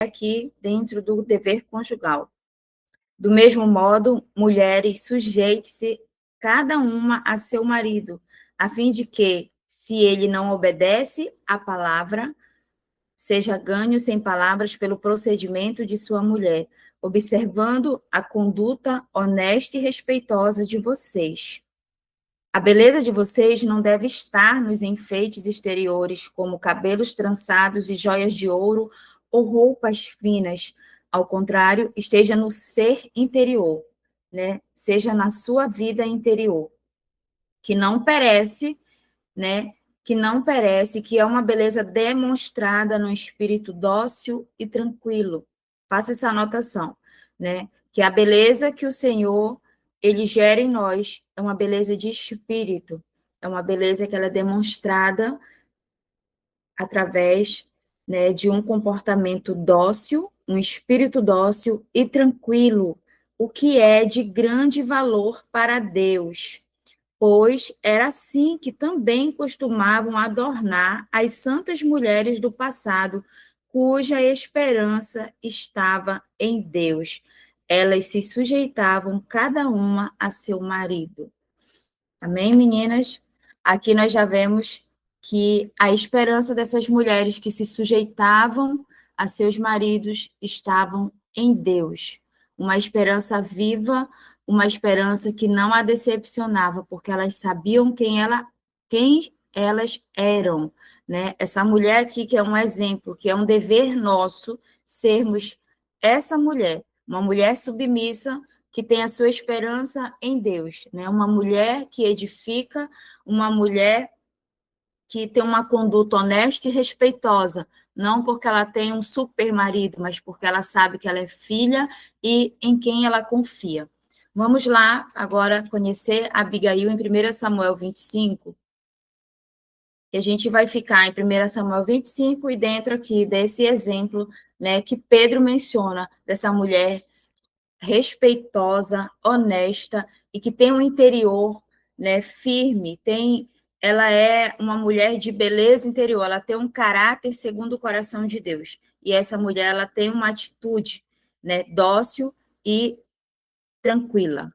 aqui dentro do dever conjugal. Do mesmo modo, mulheres, sujeite-se cada uma a seu marido, a fim de que, se ele não obedece à palavra, seja ganho sem palavras pelo procedimento de sua mulher, observando a conduta honesta e respeitosa de vocês. A beleza de vocês não deve estar nos enfeites exteriores, como cabelos trançados e joias de ouro ou roupas finas. Ao contrário, esteja no ser interior, né? Seja na sua vida interior, que não perece, né? Que não perece, que é uma beleza demonstrada no espírito dócil e tranquilo. Faça essa anotação, né? Que a beleza que o Senhor ele gera em nós é uma beleza de espírito, é uma beleza que ela é demonstrada através, né, de um comportamento dócil, um espírito dócil e tranquilo, o que é de grande valor para Deus, pois era assim que também costumavam adornar as santas mulheres do passado, cuja esperança estava em Deus. Elas se sujeitavam cada uma a seu marido. Amém, meninas? Aqui nós já vemos que a esperança dessas mulheres que se sujeitavam a seus maridos estavam em Deus. Uma esperança viva, uma esperança que não a decepcionava, porque elas sabiam quem elas eram, né? Essa mulher aqui que é um exemplo, que é um dever nosso sermos essa mulher, uma mulher submissa que tem a sua esperança em Deus, né? Uma mulher que edifica, uma mulher que tem uma conduta honesta e respeitosa, não porque ela tem um super marido, mas porque ela sabe que ela é filha e em quem ela confia. Vamos lá agora conhecer Abigail em 1 Samuel 25. E a gente vai ficar em 1 Samuel 25 e dentro aqui desse exemplo, né, que Pedro menciona dessa mulher respeitosa, honesta e que tem um interior, né, firme, ela é uma mulher de beleza interior, ela tem um caráter segundo o coração de Deus. E essa mulher ela tem uma atitude, né, dócil e tranquila.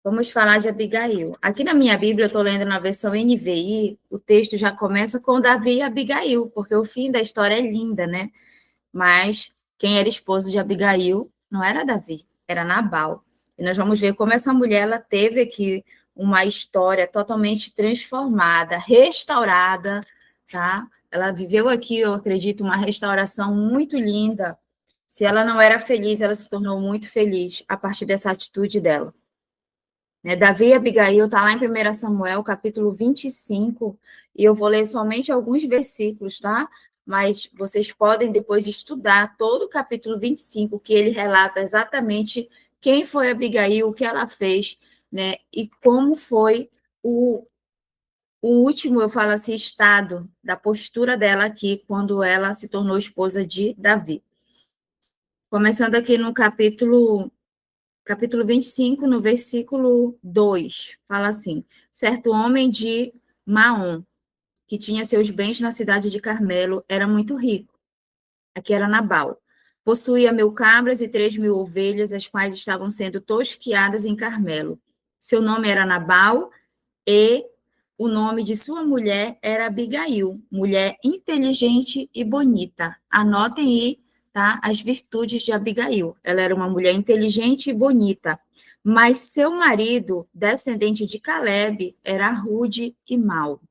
Vamos falar de Abigail. Aqui na minha Bíblia, eu estou lendo na versão NVI, o texto já começa com Davi e Abigail, porque o fim da história é linda, né? Mas quem era esposo de Abigail não era Davi, era Nabal. E nós vamos ver como essa mulher ela teve aqui uma história totalmente transformada, restaurada, tá? Ela viveu aqui, eu acredito, uma restauração muito linda. Se ela não era feliz, ela se tornou muito feliz a partir dessa atitude dela. Né? Davi e Abigail está lá em 1 Samuel, capítulo 25, e eu vou ler somente alguns versículos, tá? Mas vocês podem depois estudar todo o capítulo 25, que ele relata exatamente quem foi Abigail, o que ela fez, né? E como foi o último, eu falo assim, estado da postura dela aqui, quando ela se tornou esposa de Davi. Começando aqui no capítulo 25, no versículo 2, fala assim: certo homem de Maom, que tinha seus bens na cidade de Carmelo, era muito rico. Aqui era Nabal. Possuía 1.000 cabras e 3.000 ovelhas, as quais estavam sendo tosquiadas em Carmelo. Seu nome era Nabal e o nome de sua mulher era Abigail, mulher inteligente e bonita. Anotem aí, tá? As virtudes de Abigail. Ela era uma mulher inteligente e bonita, mas seu marido, descendente de Caleb, era rude e mau.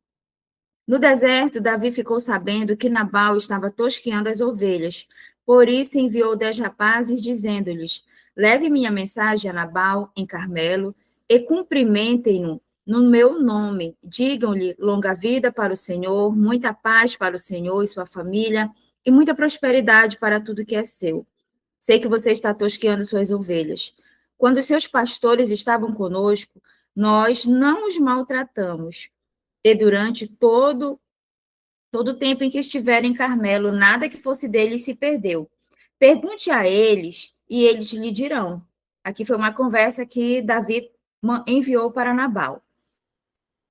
No deserto, Davi ficou sabendo que Nabal estava tosqueando as ovelhas. Por isso enviou 10 rapazes, dizendo-lhes: leve minha mensagem a Nabal, em Carmelo, e cumprimentem-no no meu nome. Digam-lhe longa vida para o Senhor, muita paz para o Senhor e sua família, e muita prosperidade para tudo que é seu. Sei que você está tosqueando suas ovelhas. Quando os seus pastores estavam conosco, nós não os maltratamos. E durante todo o tempo em que estiver em Carmelo, nada que fosse deles se perdeu. Pergunte a eles e eles lhe dirão. Aqui foi uma conversa que Davi enviou para Nabal.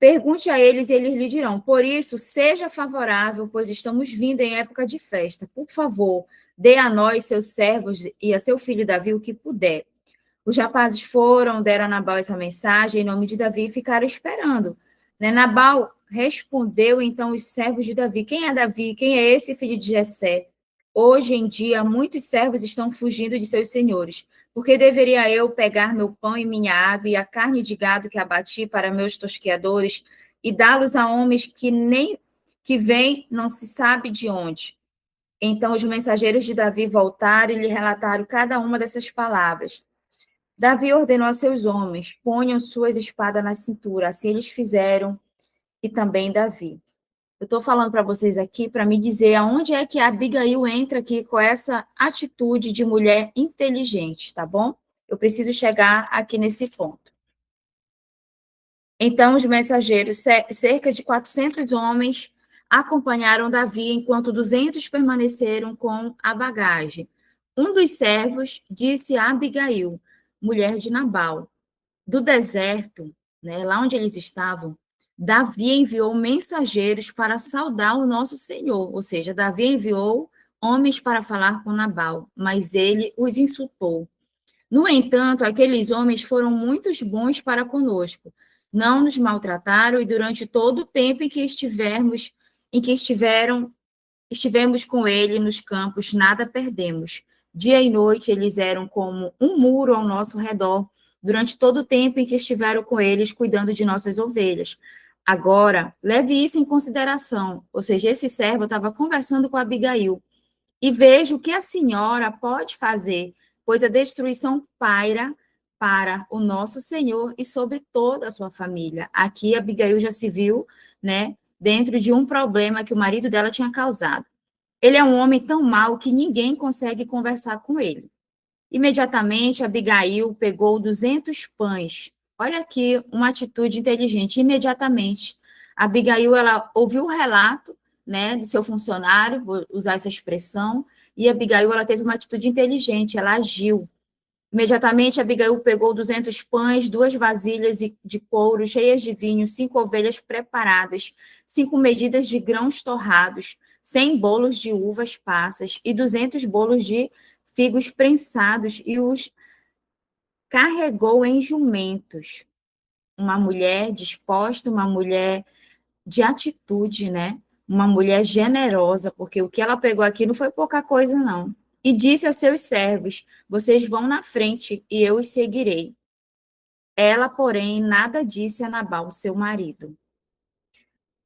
Pergunte a eles e eles lhe dirão. Por isso, seja favorável, pois estamos vindo em época de festa. Por favor, dê a nós, seus servos, e a seu filho Davi o que puder. Os rapazes foram, deram a Nabal essa mensagem em nome de Davi e ficaram esperando. Né? Nabal respondeu então os servos de Davi: Quem é Davi? Quem é esse filho de Jessé? Hoje em dia, muitos servos estão fugindo de seus senhores. Por que deveria eu pegar meu pão e minha água e a carne de gado que abati para meus tosqueadores e dá-los a homens que vêm não se sabe de onde? Então os mensageiros de Davi voltaram e lhe relataram cada uma dessas palavras. Davi ordenou a seus homens: ponham suas espadas na cintura. Assim eles fizeram, e também Davi. Eu estou falando para vocês aqui para me dizer aonde é que a Abigail entra aqui com essa atitude de mulher inteligente, tá bom? Eu preciso chegar aqui nesse ponto. Então, os mensageiros, cerca de 400 homens, acompanharam Davi, enquanto 200 permaneceram com a bagagem. Um dos servos disse a Abigail, mulher de Nabal: do deserto, né, lá onde eles estavam, Davi enviou mensageiros para saudar o nosso Senhor, ou seja, Davi enviou homens para falar com Nabal, mas ele os insultou. No entanto, aqueles homens foram muito bons para conosco, não nos maltrataram e durante todo o tempo em que estivemos com ele nos campos, nada perdemos. Dia e noite eles eram como um muro ao nosso redor, durante todo o tempo em que estiveram com eles, cuidando de nossas ovelhas. Agora, leve isso em consideração, ou seja, esse servo estava conversando com Abigail, e veja o que a senhora pode fazer, pois a destruição paira para o nosso Senhor e sobre toda a sua família. Aqui Abigail já se viu, né, dentro de um problema que o marido dela tinha causado. Ele é um homem tão mau que ninguém consegue conversar com ele. Imediatamente, Abigail pegou 200 pães. Olha aqui uma atitude inteligente. Imediatamente, Abigail, ela ouviu o relato, né, do seu funcionário, vou usar essa expressão, e Abigail, ela teve uma atitude inteligente, ela agiu. Imediatamente, Abigail pegou 200 pães, 2 vasilhas de couro cheias de vinho, 5 ovelhas preparadas, 5 medidas de grãos torrados, 100 bolos de uvas passas e 200 bolos de figos prensados, e os carregou em jumentos. Uma mulher disposta, uma mulher de atitude, né? Uma mulher generosa, porque o que ela pegou aqui não foi pouca coisa, não. E disse a seus servos: vocês vão na frente e eu os seguirei. Ela, porém, nada disse a Nabal, seu marido.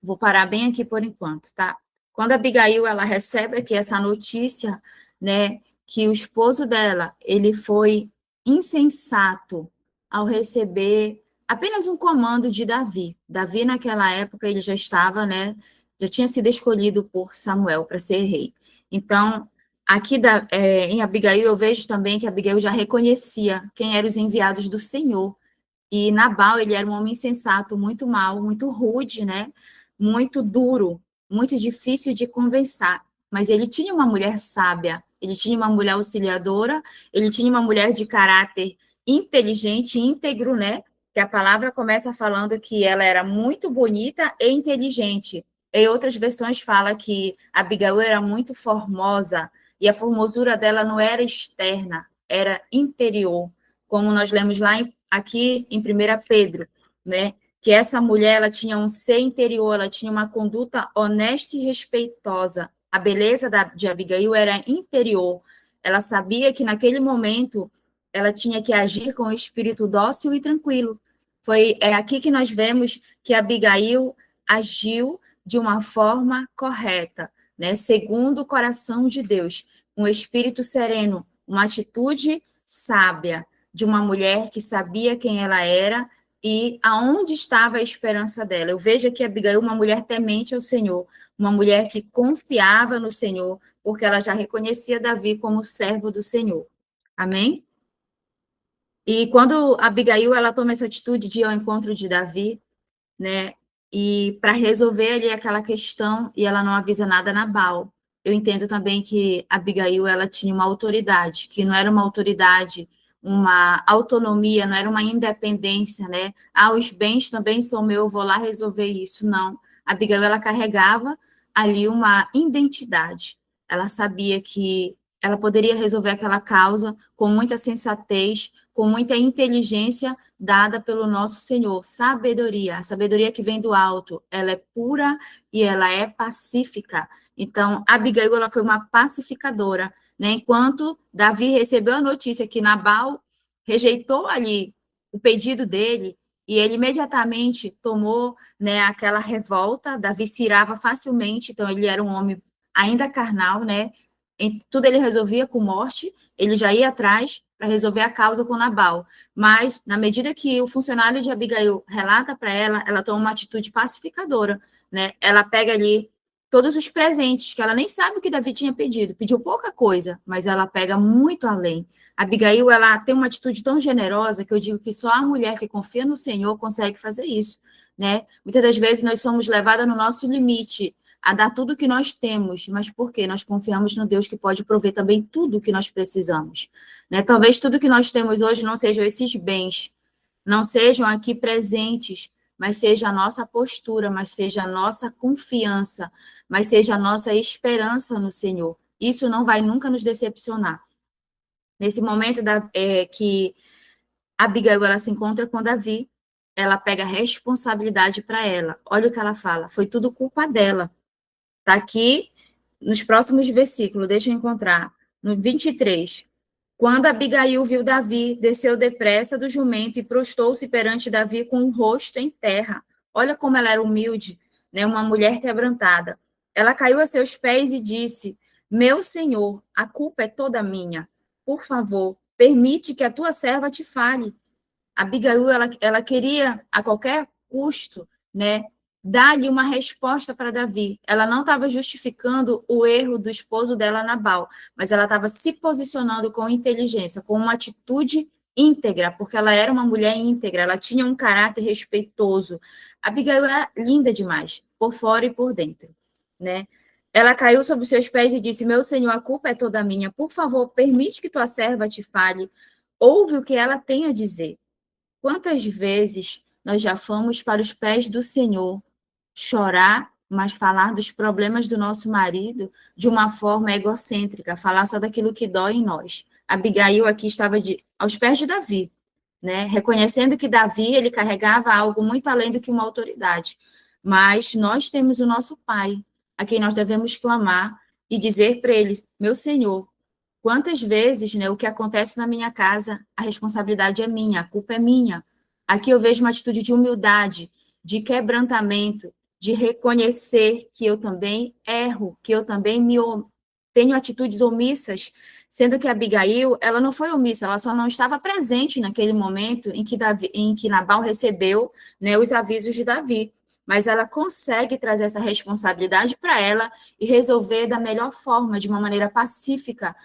Vou parar bem aqui por enquanto, tá? Quando a Abigail, ela recebe aqui essa notícia, né, que o esposo dela, ele foi insensato ao receber apenas um comando de Davi. Davi, naquela época, ele já estava, né, já tinha sido escolhido por Samuel para ser rei. Então, aqui em Abigail, eu vejo também que Abigail já reconhecia quem eram os enviados do Senhor. E Nabal, ele era um homem insensato, muito mau, muito rude, né? Muito duro, muito difícil de conversar. Mas ele tinha uma mulher sábia, ele tinha uma mulher auxiliadora, ele tinha uma mulher de caráter inteligente, íntegro, né? Que a palavra começa falando que ela era muito bonita e inteligente. Em outras versões fala que Abigail era muito formosa, e a formosura dela não era externa, era interior, como nós lemos lá aqui em 1 Pedro, né? Que essa mulher, ela tinha um ser interior, ela tinha uma conduta honesta e respeitosa. A beleza de Abigail era interior. Ela sabia que naquele momento ela tinha que agir com o espírito dócil e tranquilo. É aqui que nós vemos que Abigail agiu de uma forma correta, né? Segundo o coração de Deus, um espírito sereno, uma atitude sábia, de uma mulher que sabia quem ela era e aonde estava a esperança dela. Eu vejo aqui Abigail uma mulher temente ao Senhor, uma mulher que confiava no Senhor, porque ela já reconhecia Davi como servo do Senhor. Amém? E quando Abigail, ela toma essa atitude de ir ao encontro de Davi, né, e para resolver ali aquela questão, e ela não avisa nada a Nabal. Eu entendo também que Abigail, ela tinha uma autoridade, que não era uma autoridade uma autonomia, não era uma independência, né? Ah, os bens também são meus, eu vou lá resolver isso. Não. A Abigail, ela carregava ali uma identidade. Ela sabia que ela poderia resolver aquela causa com muita sensatez, com muita inteligência dada pelo nosso Senhor. Sabedoria, a sabedoria que vem do alto, ela é pura e ela é pacífica. Então, Abigail, ela foi uma pacificadora, né? Enquanto Davi recebeu a notícia que Nabal rejeitou ali o pedido dele, e ele imediatamente tomou, né, aquela revolta. Davi se irava facilmente, então ele era um homem ainda carnal, né? Tudo ele resolvia com morte, ele já ia atrás para resolver a causa com Nabal. Mas, na medida que o funcionário de Abigail relata para ela, ela toma uma atitude pacificadora, né? Ela pega ali todos os presentes, que ela nem sabe o que Davi tinha pedido, pediu pouca coisa, mas ela pega muito além. Abigail, ela tem uma atitude tão generosa que eu digo que só a mulher que confia no Senhor consegue fazer isso, né? Muitas das vezes nós somos levadas no nosso limite a dar tudo o que nós temos, mas por quê? Nós confiamos no Deus que pode prover também tudo o que nós precisamos, né? Talvez tudo que nós temos hoje não sejam esses bens, não sejam aqui presentes, mas seja a nossa postura, mas seja a nossa confiança, mas seja a nossa esperança no Senhor. Isso não vai nunca nos decepcionar. Nesse momento que Abigail ela se encontra com Davi, ela pega a responsabilidade para ela. Olha o que ela fala, foi tudo culpa dela. Está aqui nos próximos versículos, deixa eu encontrar, no 23. Quando Abigail viu Davi, desceu depressa do jumento e prostou-se perante Davi com o rosto em terra. Olha como ela era humilde, né? Uma mulher quebrantada. Ela caiu a seus pés e disse: Meu senhor, a culpa é toda minha. Por favor, permite que a tua serva te fale. Abigail, ela queria, a qualquer custo, né, dar-lhe uma resposta para Davi. Ela não estava justificando o erro do esposo dela, Nabal, mas ela estava se posicionando com inteligência, com uma atitude íntegra, porque ela era uma mulher íntegra, ela tinha um caráter respeitoso. Abigail era linda demais, por fora e por dentro, né? Ela caiu sobre os seus pés e disse: Meu senhor, a culpa é toda minha. Por favor, permite que tua serva te fale. Ouve o que ela tem a dizer. Quantas vezes nós já fomos para os pés do Senhor chorar, mas falar dos problemas do nosso marido de uma forma egocêntrica, falar só daquilo que dói em nós. Abigail aqui estava aos pés de Davi, né? Reconhecendo que Davi ele carregava algo muito além do que uma autoridade. Mas nós temos o nosso pai, a quem nós devemos clamar e dizer para ele: Meu Senhor, quantas vezes, né, o que acontece na minha casa, a responsabilidade é minha, a culpa é minha. Aqui eu vejo uma atitude de humildade, de quebrantamento, de reconhecer que eu também erro, que eu também tenho atitudes omissas, sendo que Abigail, ela não foi omissa, ela só não estava presente naquele momento em que Nabal recebeu, né, os avisos de Davi. Mas ela consegue trazer essa responsabilidade para ela e resolver da melhor forma, de uma maneira pacífica,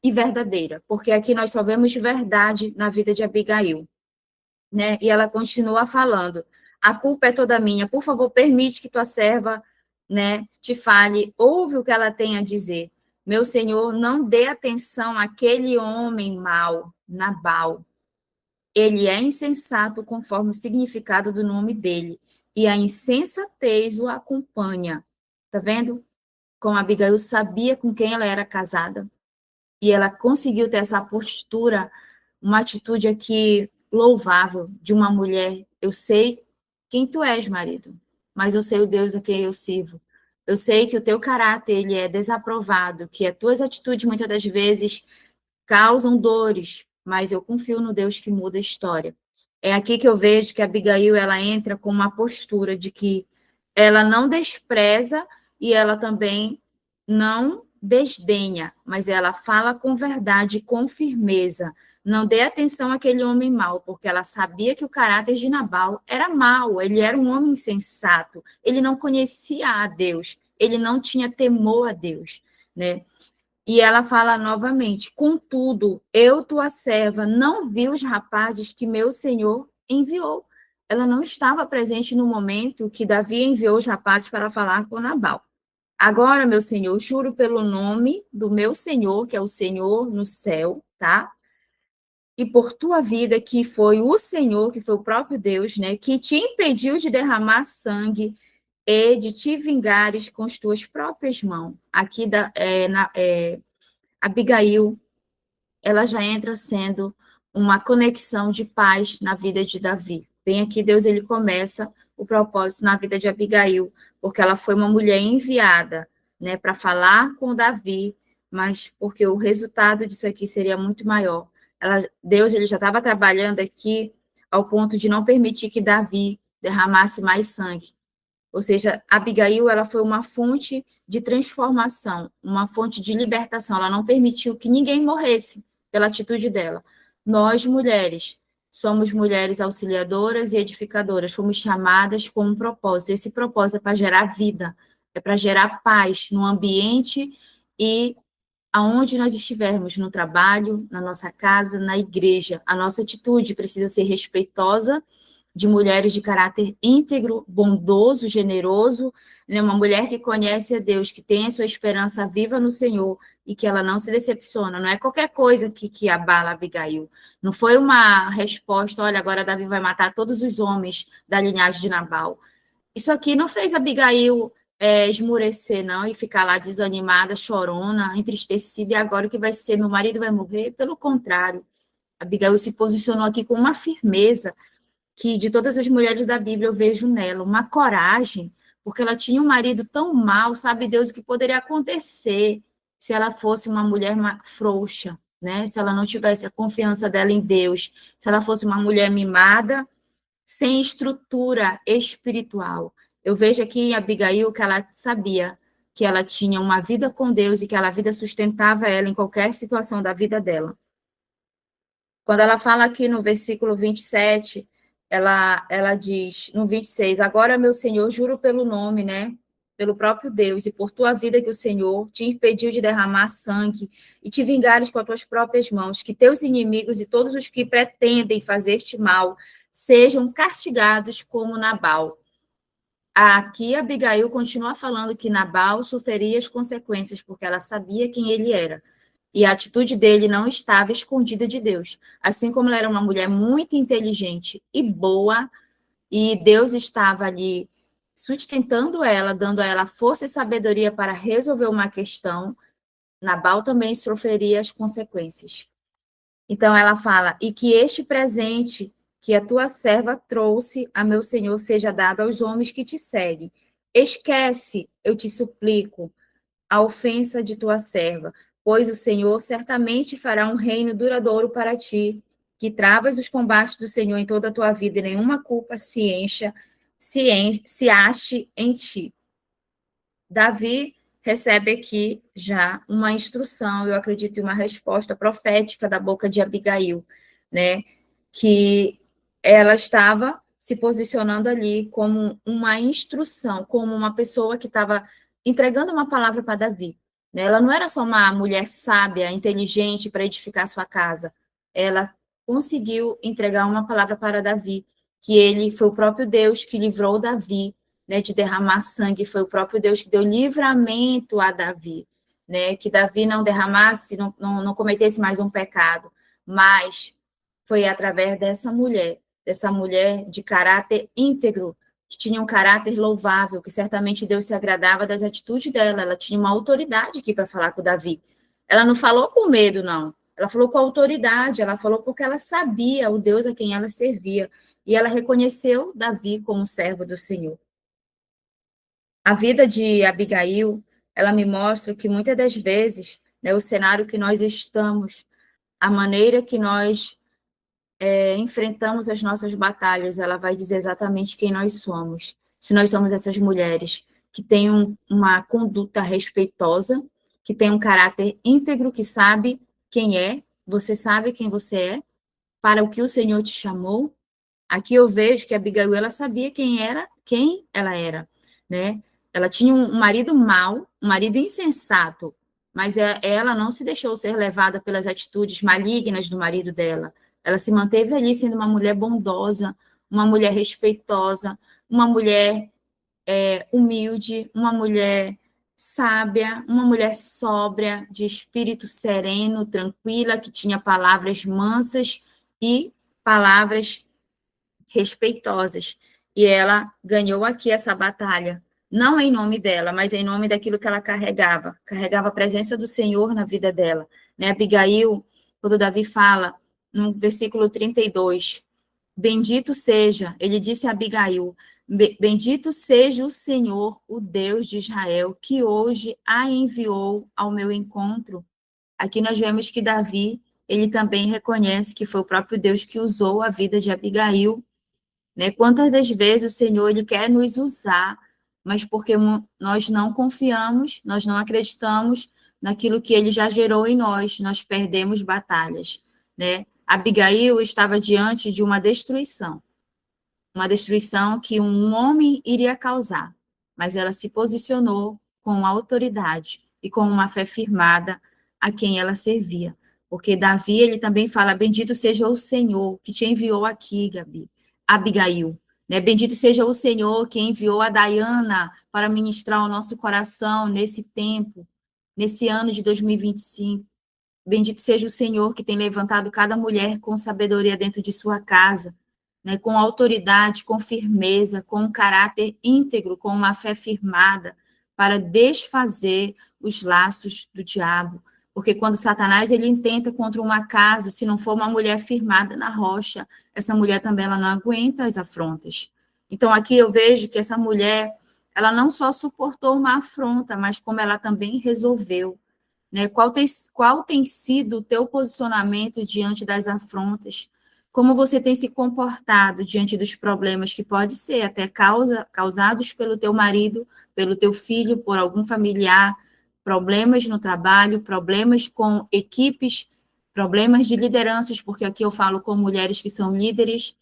e verdadeira, porque aqui nós só vemos verdade na vida de Abigail, né? E ela continua falando: a culpa é toda minha, por favor, permite que tua serva, né, te fale, ouve o que ela tem a dizer. Meu senhor, não dê atenção àquele homem mau, Nabal. Ele é insensato conforme o significado do nome dele, e a insensatez o acompanha. Tá vendo? Como Abigail sabia com quem ela era casada, e ela conseguiu ter essa postura, uma atitude aqui louvável de uma mulher. Eu sei quem tu és, marido, mas eu sei o Deus a quem eu sirvo. Eu sei que o teu caráter ele é desaprovado, que as tuas atitudes muitas das vezes causam dores, mas eu confio no Deus que muda a história. É aqui que eu vejo que a Abigail ela entra com uma postura de que ela não despreza e ela também não desdenha, mas ela fala com verdade, com firmeza. Não dê atenção àquele homem mau, porque ela sabia que o caráter de Nabal era mau, ele era um homem insensato, ele não conhecia a Deus, ele não tinha temor a Deus, né? E ela fala novamente: contudo, eu, tua serva, não vi os rapazes que meu senhor enviou. Ela não estava presente no momento que Davi enviou os rapazes para falar com Nabal. Agora, meu senhor, juro pelo nome do meu senhor, que é o Senhor no céu, tá? e por tua vida, que foi o Senhor, que foi o próprio Deus, né, que te impediu de derramar sangue e de te vingares com as tuas próprias mãos. Aqui, Abigail, ela já entra sendo uma conexão de paz na vida de Davi. Bem aqui, Deus ele começa o propósito na vida de Abigail, porque ela foi uma mulher enviada, né, para falar com Davi, mas porque o resultado disso aqui seria muito maior. Deus ele já estava trabalhando aqui ao ponto de não permitir que Davi derramasse mais sangue. Ou seja, Abigail ela foi uma fonte de transformação, uma fonte de libertação. Ela não permitiu que ninguém morresse pela atitude dela. Nós, mulheres, somos mulheres auxiliadoras e edificadoras, fomos chamadas com um propósito. Esse propósito é para gerar vida, é para gerar paz no ambiente e aonde nós estivermos, no trabalho, na nossa casa, na igreja. A nossa atitude precisa ser respeitosa, de mulheres de caráter íntegro, bondoso, generoso, né? Uma mulher que conhece a Deus, que tem a sua esperança viva no Senhor e que ela não se decepciona. Não é qualquer coisa que abala Abigail. Não foi uma resposta, olha, agora Davi vai matar todos os homens da linhagem de Nabal. Isso aqui não fez Abigail esmurecer, não, e ficar lá desanimada, chorona, entristecida, e agora o que vai ser? Meu marido vai morrer? Pelo contrário, Abigail se posicionou aqui com uma firmeza que de todas as mulheres da Bíblia eu vejo nela, uma coragem, porque ela tinha um marido tão mal, sabe Deus o que poderia acontecer se ela fosse uma mulher frouxa, né? Se ela não tivesse a confiança dela em Deus, se ela fosse uma mulher mimada, sem estrutura espiritual. Eu vejo aqui em Abigail que ela sabia que ela tinha uma vida com Deus e que a vida sustentava ela em qualquer situação da vida dela. Quando ela fala aqui no versículo 27, ela diz, no 26, agora, meu Senhor, juro pelo nome, né? Pelo próprio Deus e por tua vida que o Senhor te impediu de derramar sangue e te vingares com as tuas próprias mãos, que teus inimigos e todos os que pretendem fazer-te mal sejam castigados como Nabal. Aqui Abigail continua falando que Nabal sofreria as consequências, porque ela sabia quem ele era. E a atitude dele não estava escondida de Deus. Assim como ela era uma mulher muito inteligente e boa, e Deus estava ali sustentando ela, dando a ela força e sabedoria para resolver uma questão, Nabal também sofreria as consequências. Então ela fala, e que este presente que a tua serva trouxe a meu senhor seja dado aos homens que te seguem. Esquece, eu te suplico, a ofensa de tua serva, pois o Senhor certamente fará um reino duradouro para ti, que travas os combates do Senhor em toda a tua vida e nenhuma culpa se ache em ti. Davi recebe aqui já uma instrução, eu acredito, uma resposta profética da boca de Abigail, né? Que ela estava se posicionando ali como uma instrução, como uma pessoa que estava entregando uma palavra para Davi. Né? Ela não era só uma mulher sábia, inteligente para edificar sua casa. Ela conseguiu entregar uma palavra para Davi, que ele foi o próprio Deus que livrou Davi, né, de derramar sangue, foi o próprio Deus que deu livramento a Davi, né, que Davi não derramasse, não cometesse mais um pecado, mas foi através dessa mulher de caráter íntegro, que tinha um caráter louvável, que certamente Deus se agradava das atitudes dela, ela tinha uma autoridade aqui para falar com Davi. Ela não falou com medo, não. Ela falou com autoridade, ela falou porque ela sabia o Deus a quem ela servia, e ela reconheceu Davi como servo do Senhor. A vida de Abigail, ela me mostra que muitas das vezes, né, o cenário que nós estamos, a maneira que nós enfrentamos as nossas batalhas, ela vai dizer exatamente quem nós somos. Se nós somos essas mulheres que têm uma conduta respeitosa, que têm um caráter íntegro, que sabe quem é, você sabe quem você é, para o que o Senhor te chamou. Aqui eu vejo que a Abigail, ela sabia quem ela era, né? Ela tinha um marido mau, um marido insensato, mas ela não se deixou ser levada pelas atitudes malignas do marido dela. Ela se manteve ali sendo uma mulher bondosa, uma mulher respeitosa, uma mulher humilde, uma mulher sábia, uma mulher sóbria, de espírito sereno, tranquila, que tinha palavras mansas e palavras respeitosas. E ela ganhou aqui essa batalha, não em nome dela, mas em nome daquilo que ela carregava. Carregava a presença do Senhor na vida dela. Né? Abigail, quando Davi fala, no versículo 32, bendito seja, ele disse a Abigail, bendito seja o Senhor, o Deus de Israel, que hoje a enviou ao meu encontro. Aqui nós vemos que Davi, ele também reconhece que foi o próprio Deus que usou a vida de Abigail, né? Quantas das vezes o Senhor, ele quer nos usar, mas porque nós não confiamos, nós não acreditamos naquilo que ele já gerou em nós perdemos batalhas, né? Abigail estava diante de uma destruição que um homem iria causar, mas ela se posicionou com autoridade e com uma fé firmada a quem ela servia. Porque Davi, ele também fala, bendito seja o Senhor que te enviou aqui, Gabi, Abigail, né? Bendito seja o Senhor que enviou a Diana para ministrar o nosso coração nesse tempo, nesse ano de 2025. Bendito seja o Senhor que tem levantado cada mulher com sabedoria dentro de sua casa, né, com autoridade, com firmeza, com um caráter íntegro, com uma fé firmada, para desfazer os laços do diabo. Porque quando Satanás ele intenta contra uma casa, se não for uma mulher firmada na rocha, essa mulher também ela não aguenta as afrontas. Então aqui eu vejo que essa mulher, ela não só suportou uma afronta, mas como ela também resolveu, né? Qual tem sido o teu posicionamento diante das afrontas? Como você tem se comportado diante dos problemas que pode ser até causados pelo teu marido, pelo teu filho, por algum familiar, problemas no trabalho, problemas com equipes, problemas de lideranças, porque aqui eu falo com mulheres que são líderes,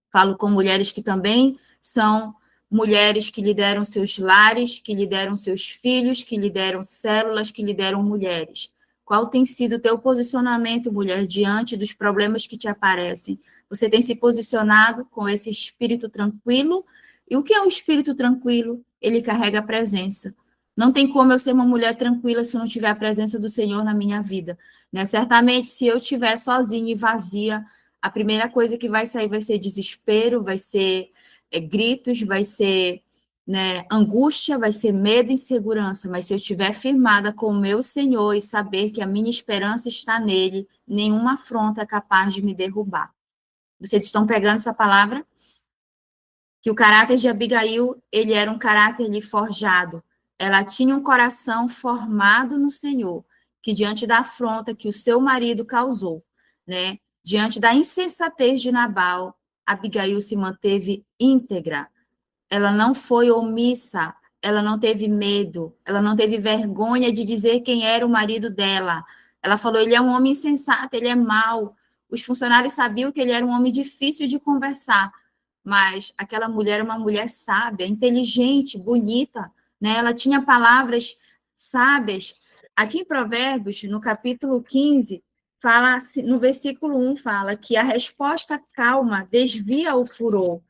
falo com mulheres que também são mulheres que lideram seus lares, que lideram seus filhos, que lideram células, que lideram mulheres. Qual tem sido o teu posicionamento, mulher, diante dos problemas que te aparecem? Você tem se posicionado com esse espírito tranquilo? E o que é um espírito tranquilo? Ele carrega a presença. Não tem como eu ser uma mulher tranquila se não tiver a presença do Senhor na minha vida. Né? Certamente, se eu estiver sozinha e vazia, a primeira coisa que vai sair vai ser desespero, vai ser gritos, vai ser, né, angústia, vai ser medo e insegurança, mas se eu estiver firmada com o meu Senhor e saber que a minha esperança está nele, nenhuma afronta é capaz de me derrubar. Vocês estão pegando essa palavra? Que o caráter de Abigail, ele era um caráter ali forjado. Ela tinha um coração formado no Senhor, que diante da afronta que o seu marido causou, né, diante da insensatez de Nabal, Abigail se manteve íntegra, ela não foi omissa, ela não teve medo, ela não teve vergonha de dizer quem era o marido dela. Ela falou, ele é um homem insensato, ele é mau. Os funcionários sabiam que ele era um homem difícil de conversar, mas aquela mulher era uma mulher sábia, inteligente, bonita, né? Ela tinha palavras sábias. Aqui em Provérbios, no capítulo 15, fala, no versículo 1, fala que a resposta calma desvia o furor.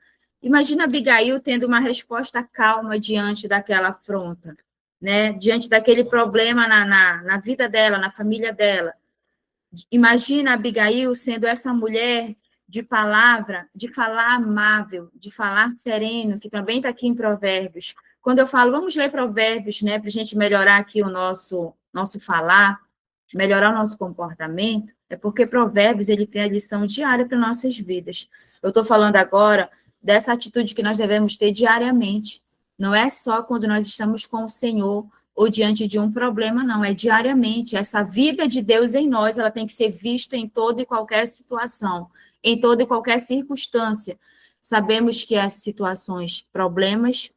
Imagina Abigail tendo uma resposta calma diante daquela afronta, né? Diante daquele problema na vida dela, na família dela. Imagina Abigail sendo essa mulher de palavra, de falar amável, de falar sereno, que também está aqui em Provérbios. Quando eu falo, vamos ler Provérbios, né, para a gente melhorar aqui o nosso falar, melhorar o nosso comportamento, é porque Provérbios ele tem a lição diária para nossas vidas. Eu estou falando agora dessa atitude que nós devemos ter diariamente. Não é só quando nós estamos com o Senhor ou diante de um problema, não, é diariamente. Essa vida de Deus em nós, ela tem que ser vista em toda e qualquer situação, em toda e qualquer circunstância. Sabemos que as situações, problemas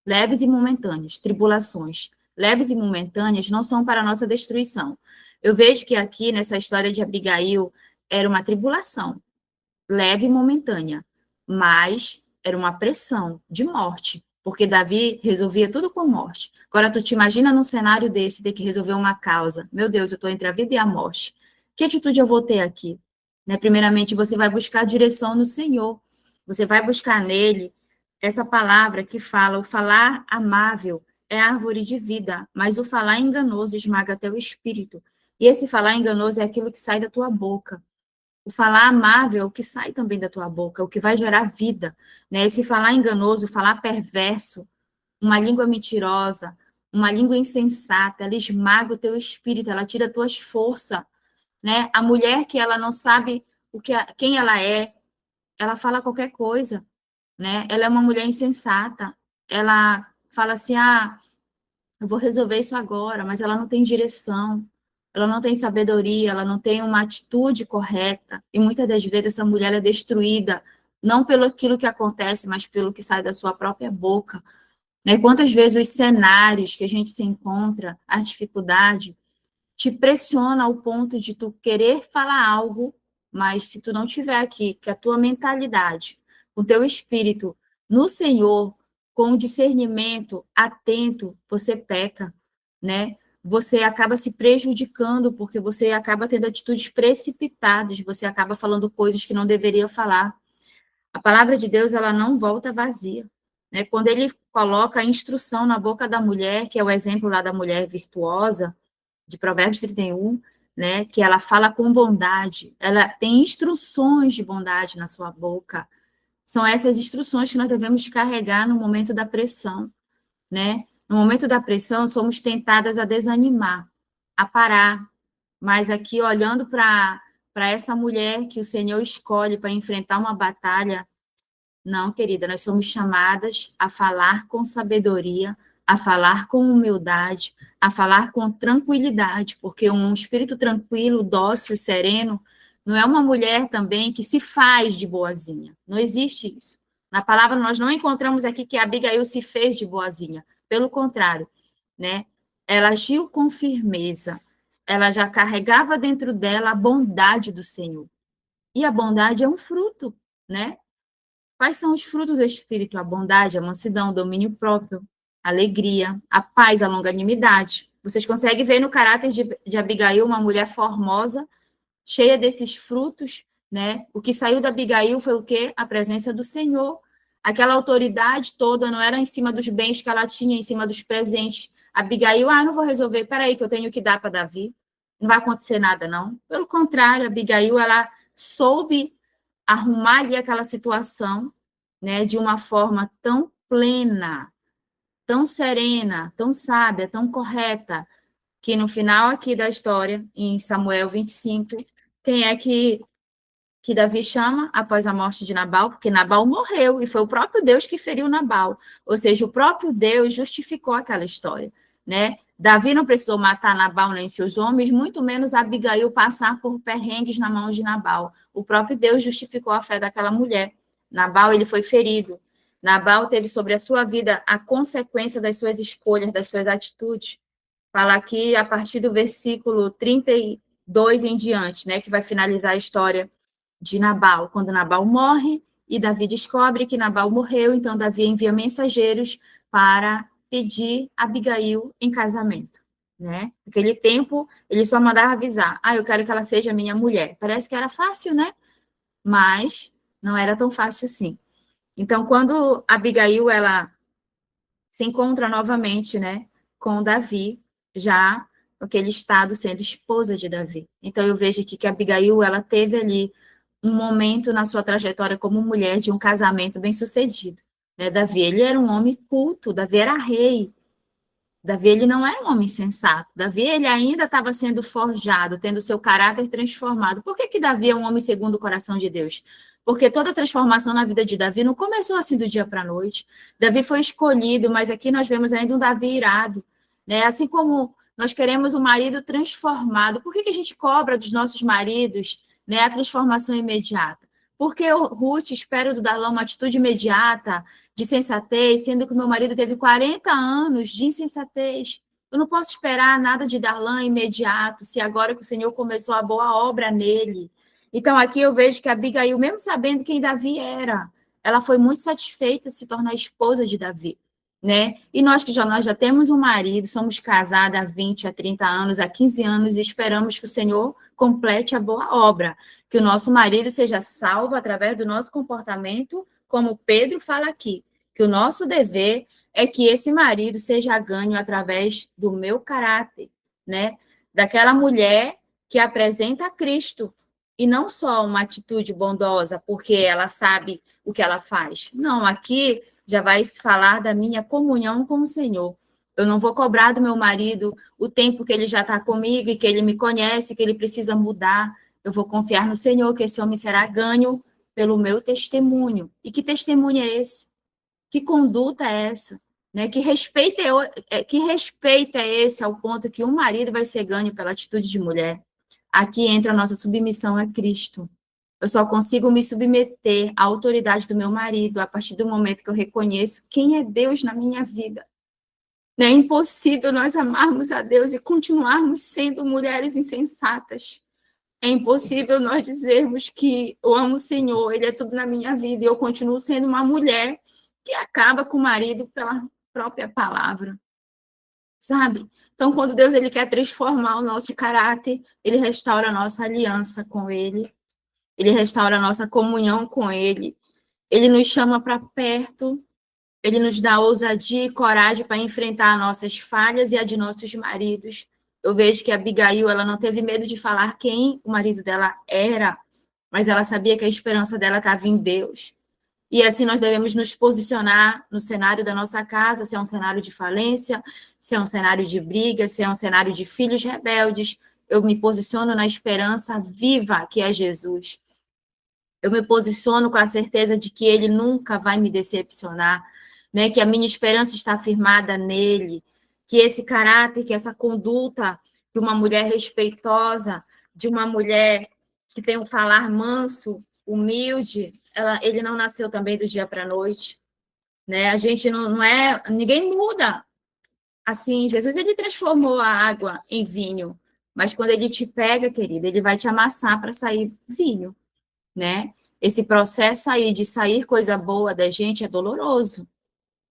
leves e momentâneos, tribulações leves e momentâneas não são para a nossa destruição. Eu vejo que aqui, nessa história de Abigail, era uma tribulação, leve e momentânea, mas era uma pressão de morte, porque Davi resolvia tudo com morte. Agora, tu te imagina num cenário desse, ter que resolver uma causa. Meu Deus, eu estou entre a vida e a morte. Que atitude eu vou ter aqui? Né? Primeiramente, você vai buscar direção no Senhor. Você vai buscar nele essa palavra que fala, o falar amável, é árvore de vida, mas o falar enganoso esmaga teu espírito. E esse falar enganoso é aquilo que sai da tua boca. O falar amável é o que sai também da tua boca, o que vai gerar vida, né? Esse falar enganoso, falar perverso, uma língua mentirosa, uma língua insensata, ela esmaga o teu espírito, ela tira as tuas forças, né? A mulher que ela não sabe quem ela é, ela fala qualquer coisa, né? Ela é uma mulher insensata, ela fala assim, eu vou resolver isso agora, mas ela não tem direção, ela não tem sabedoria, ela não tem uma atitude correta, e muitas das vezes essa mulher é destruída, não pelo aquilo que acontece, mas pelo que sai da sua própria boca, né? Quantas vezes os cenários que a gente se encontra, a dificuldade, te pressiona ao ponto de tu querer falar algo, mas se tu não tiver aqui, que a tua mentalidade, o teu espírito no Senhor, com o discernimento atento, você peca, né? Você acaba se prejudicando, porque você acaba tendo atitudes precipitadas, você acaba falando coisas que não deveria falar. A palavra de Deus, ela não volta vazia, né? Quando ele coloca a instrução na boca da mulher, que é o exemplo lá da mulher virtuosa, de Provérbios 31, né, que ela fala com bondade, ela tem instruções de bondade na sua boca. São essas instruções que nós devemos carregar no momento da pressão, né? No momento da pressão, somos tentadas a desanimar, a parar. Mas aqui, olhando para essa mulher que o Senhor escolhe para enfrentar uma batalha, não, querida, nós somos chamadas a falar com sabedoria, a falar com humildade, a falar com tranquilidade, porque um espírito tranquilo, dócil, sereno, não é uma mulher também que se faz de boazinha. Não existe isso. Na palavra, nós não encontramos aqui que Abigail se fez de boazinha. Pelo contrário, né? Ela agiu com firmeza. Ela já carregava dentro dela a bondade do Senhor. E a bondade é um fruto, né? Quais são os frutos do Espírito? A bondade, a mansidão, o domínio próprio, a alegria, a paz, a longanimidade. Vocês conseguem ver no caráter de Abigail uma mulher formosa, cheia desses frutos, né? O que saiu da Abigail foi o quê? A presença do Senhor. Aquela autoridade toda não era em cima dos bens que ela tinha, em cima dos presentes. Abigail, não vou resolver, peraí, que eu tenho que dar para Davi. Não vai acontecer nada, não. Pelo contrário, Abigail, ela soube arrumar ali aquela situação, né, de uma forma tão plena, tão serena, tão sábia, tão correta, que no final aqui da história, em Samuel 25, quem é que Davi chama após a morte de Nabal? Porque Nabal morreu, e foi o próprio Deus que feriu Nabal, ou seja, o próprio Deus justificou aquela história, né? Davi não precisou matar Nabal nem seus homens, muito menos Abigail passar por perrengues na mão de Nabal. O próprio Deus justificou a fé daquela mulher. Nabal, ele foi ferido. Nabal teve sobre a sua vida a consequência das suas escolhas, das suas atitudes. Fala aqui a partir do versículo 32 em diante, né, que vai finalizar a história de Nabal. Quando Nabal morre e Davi descobre que Nabal morreu, então Davi envia mensageiros para pedir Abigail em casamento, né? Naquele tempo, ele só mandava avisar, eu quero que ela seja minha mulher. Parece que era fácil, né? Mas não era tão fácil assim. Então, quando Abigail, ela se encontra novamente, né, com Davi, já aquele estado sendo esposa de Davi. Então, eu vejo aqui que Abigail, ela teve ali um momento na sua trajetória como mulher de um casamento bem-sucedido, né? Davi, ele era um homem culto, Davi era rei, Davi, ele não era um homem sensato, Davi, ele ainda estava sendo forjado, tendo seu caráter transformado. Por que Davi é um homem segundo o coração de Deus? Porque toda a transformação na vida de Davi não começou assim do dia para a noite. Davi foi escolhido, mas aqui nós vemos ainda um Davi irado, né? Assim como nós queremos um marido transformado, por que a gente cobra dos nossos maridos, né, a transformação imediata? Porque o Ruth espera do Darlan uma atitude imediata, de sensatez, sendo que o meu marido teve 40 anos de insensatez. Eu não posso esperar nada de Darlan imediato, se agora que o Senhor começou a boa obra nele. Então, aqui eu vejo que a Abigail, mesmo sabendo quem Davi era, ela foi muito satisfeita de se tornar esposa de Davi, né? E nós já temos um marido, somos casados há 20, há 30 anos, há 15 anos, e esperamos que o Senhor complete a boa obra, que o nosso marido seja salvo através do nosso comportamento, como Pedro fala aqui, que o nosso dever é que esse marido seja ganho através do meu caráter, né? Daquela mulher que apresenta a Cristo, e não só uma atitude bondosa, porque ela sabe o que ela faz. Não, aqui já vai falar da minha comunhão com o Senhor. Eu não vou cobrar do meu marido o tempo que ele já está comigo e que ele me conhece, que ele precisa mudar. Eu vou confiar no Senhor, que esse homem será ganho pelo meu testemunho. E que testemunho é esse? Que conduta é essa? Né? Que respeito é esse ao ponto que um marido vai ser ganho pela atitude de mulher? Aqui entra a nossa submissão a Cristo. Eu só consigo me submeter à autoridade do meu marido a partir do momento que eu reconheço quem é Deus na minha vida. É impossível nós amarmos a Deus e continuarmos sendo mulheres insensatas. É impossível nós dizermos que eu amo o Senhor, Ele é tudo na minha vida, e eu continuo sendo uma mulher que acaba com o marido pela própria palavra, sabe? Então, quando Deus ele quer transformar o nosso caráter, Ele restaura a nossa aliança com Ele restaura a nossa comunhão com Ele nos chama para perto, Ele nos dá ousadia e coragem para enfrentar nossas falhas e a de nossos maridos. Eu vejo que a Abigail, ela não teve medo de falar quem o marido dela era, mas ela sabia que a esperança dela estava em Deus. E assim nós devemos nos posicionar no cenário da nossa casa, se é um cenário de falência, se é um cenário de briga, se é um cenário de filhos rebeldes. Eu me posiciono na esperança viva que é Jesus. Eu me posiciono com a certeza de que ele nunca vai me decepcionar, né? Que a minha esperança está firmada nele, que esse caráter, que essa conduta de uma mulher respeitosa, de uma mulher que tem um falar manso, humilde, ele não nasceu também do dia para a noite, né? A gente não é, ninguém muda. Assim, Jesus ele transformou a água em vinho, mas quando ele te pega, querida, ele vai te amassar para sair vinho, né? Esse processo aí de sair coisa boa da gente é doloroso.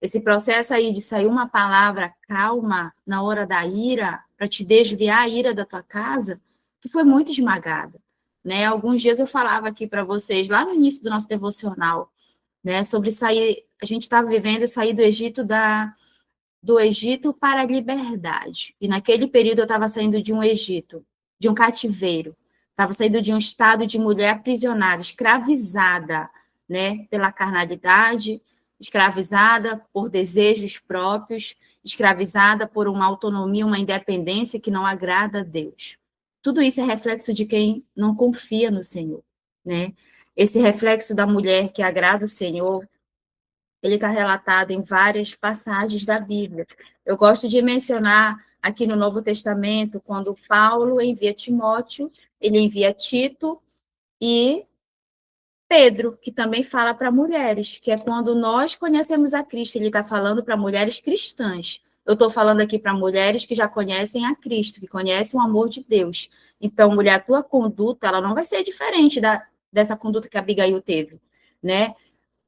Esse processo aí de sair uma palavra calma na hora da ira, para te desviar a ira da tua casa, tu foi muito esmagada, né? Alguns dias eu falava aqui para vocês, lá no início do nosso devocional, né, sobre sair, a gente estava vivendo sair do Egito para a liberdade. E naquele período eu estava saindo de um Egito, de um cativeiro. Estava saindo de um estado de mulher aprisionada, escravizada, né, pela carnalidade, escravizada por desejos próprios, escravizada por uma autonomia, uma independência que não agrada a Deus. Tudo isso é reflexo de quem não confia no Senhor, né? Esse reflexo da mulher que agrada o Senhor, ele está relatado em várias passagens da Bíblia. Eu gosto de mencionar aqui no Novo Testamento, quando Paulo envia Timóteo, ele envia Tito e Pedro, que também fala para mulheres, que é quando nós conhecemos a Cristo, ele está falando para mulheres cristãs. Eu estou falando aqui para mulheres que já conhecem a Cristo, que conhecem o amor de Deus. Então, mulher, a tua conduta, ela não vai ser diferente dessa conduta que a Abigail teve, né?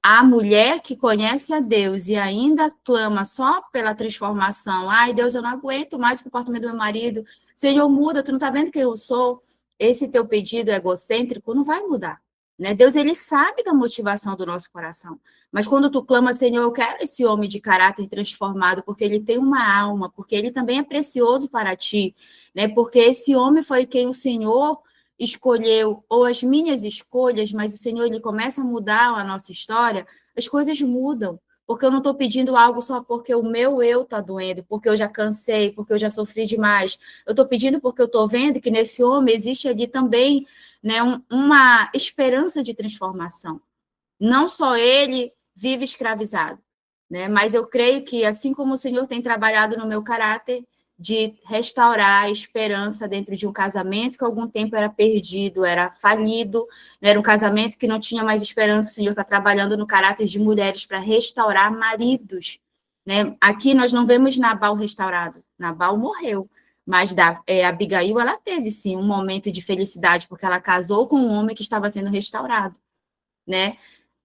A mulher que conhece a Deus e ainda clama só pela transformação, ai, Deus, eu não aguento mais o comportamento do meu marido, Senhor, muda, tu não está vendo quem eu sou? Esse teu pedido egocêntrico não vai mudar, né? Deus, ele sabe da motivação do nosso coração, mas quando tu clama, Senhor, eu quero esse homem de caráter transformado, porque ele tem uma alma, porque ele também é precioso para ti, né? Porque esse homem foi quem o Senhor escolheu, ou as minhas escolhas, mas o Senhor ele começa a mudar a nossa história, as coisas mudam. Porque eu não estou pedindo algo só porque o meu eu está doendo, porque eu já cansei, porque eu já sofri demais. Eu estou pedindo porque eu estou vendo que nesse homem existe ali também, né, uma esperança de transformação. Não só ele vive escravizado, né? Mas eu creio que, assim como o Senhor tem trabalhado no meu caráter, de restaurar a esperança dentro de um casamento que há algum tempo era perdido, era falido, né? Era um casamento que não tinha mais esperança, o Senhor está trabalhando no caráter de mulheres para restaurar maridos, né? Aqui nós não vemos Nabal restaurado, Nabal morreu, mas Abigail, ela teve, sim, um momento de felicidade, porque ela casou com um homem que estava sendo restaurado, né?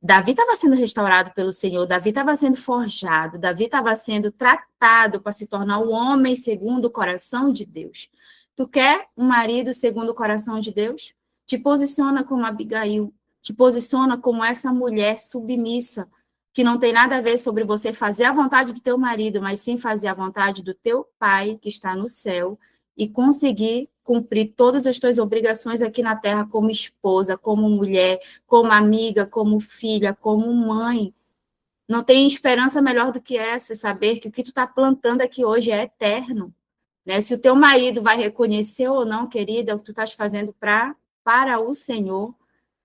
Davi estava sendo restaurado pelo Senhor, Davi estava sendo forjado, Davi estava sendo tratado para se tornar o homem segundo o coração de Deus. Tu quer um marido segundo o coração de Deus? Te posiciona como Abigail, te posiciona como essa mulher submissa, que não tem nada a ver sobre você fazer a vontade do teu marido, mas sim fazer a vontade do teu pai que está no céu e conseguir cumprir todas as tuas obrigações aqui na terra como esposa, como mulher, como amiga, como filha, como mãe. Não tem esperança melhor do que essa, saber que o que tu está plantando aqui hoje é eterno. Né? Se o teu marido vai reconhecer ou não, querida, o que tu estás fazendo para o Senhor,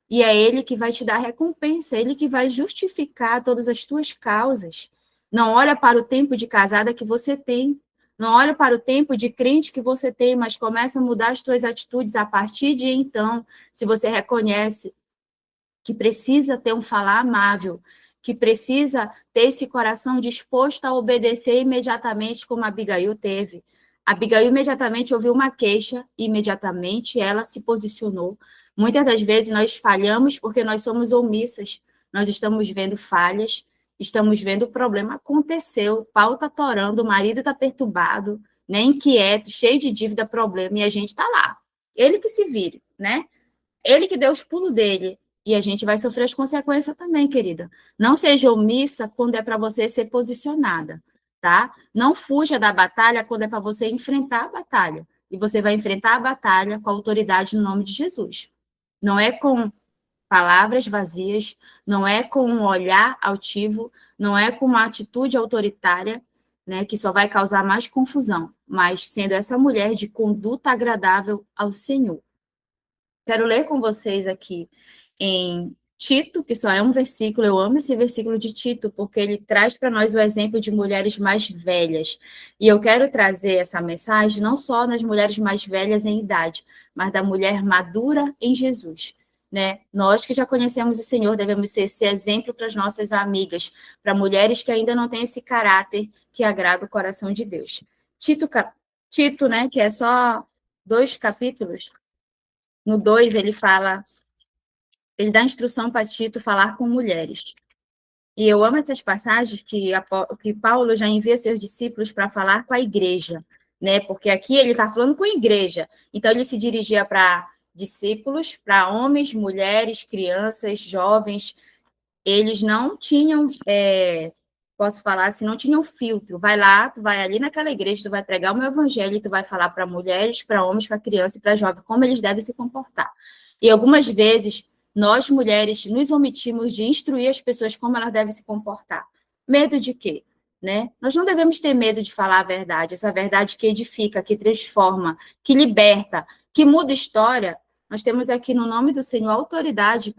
e é Ele que vai te dar recompensa, Ele que vai justificar todas as tuas causas. Não olha para o tempo de casada que você tem, não olha para o tempo de crente que você tem, mas começa a mudar as tuas atitudes a partir de então, se você reconhece que precisa ter um falar amável, que precisa ter esse coração disposto a obedecer imediatamente, como Abigail teve. Abigail imediatamente ouviu uma queixa e imediatamente ela se posicionou. Muitas das vezes nós falhamos porque nós somos omissas, nós estamos vendo falhas, estamos vendo o problema aconteceu, o pau está torando, o marido está perturbado, né, inquieto, cheio de dívida, problema, e a gente está lá. Ele que se vire, né? Ele que deu os pulos dele. E a gente vai sofrer as consequências também, querida. Não seja omissa quando é para você ser posicionada, tá? Não fuja da batalha quando é para você enfrentar a batalha. E você vai enfrentar a batalha com a autoridade no nome de Jesus. Não é com palavras vazias, não é com um olhar altivo, não é com uma atitude autoritária, né, que só vai causar mais confusão, mas sendo essa mulher de conduta agradável ao Senhor. Quero ler com vocês aqui em Tito, que só é um versículo, eu amo esse versículo de Tito, porque ele traz para nós o exemplo de mulheres mais velhas. E eu quero trazer essa mensagem não só nas mulheres mais velhas em idade, mas da mulher madura em Jesus. Né? Nós que já conhecemos o Senhor devemos ser esse exemplo para as nossas amigas, para mulheres que ainda não têm esse caráter que agrada o coração de Deus. Tito, né, que é só 2 capítulos, no 2 ele fala, ele dá instrução para Tito falar com mulheres. E eu amo essas passagens que Paulo já envia seus discípulos para falar com a igreja, né? Porque aqui ele está falando com a igreja. Então ele se dirigia para discípulos, para homens, mulheres, crianças, jovens. Eles não tinham, posso falar assim, não tinham filtro. Vai lá, tu vai ali naquela igreja, tu vai pregar o meu evangelho, tu vai falar para mulheres, para homens, para crianças e para jovens como eles devem se comportar. E algumas vezes nós mulheres nos omitimos de instruir as pessoas como elas devem se comportar. Medo de quê? Né? Nós não devemos ter medo de falar a verdade, essa verdade que edifica, que transforma, que liberta, que muda história. Nós temos aqui no nome do Senhor autoridade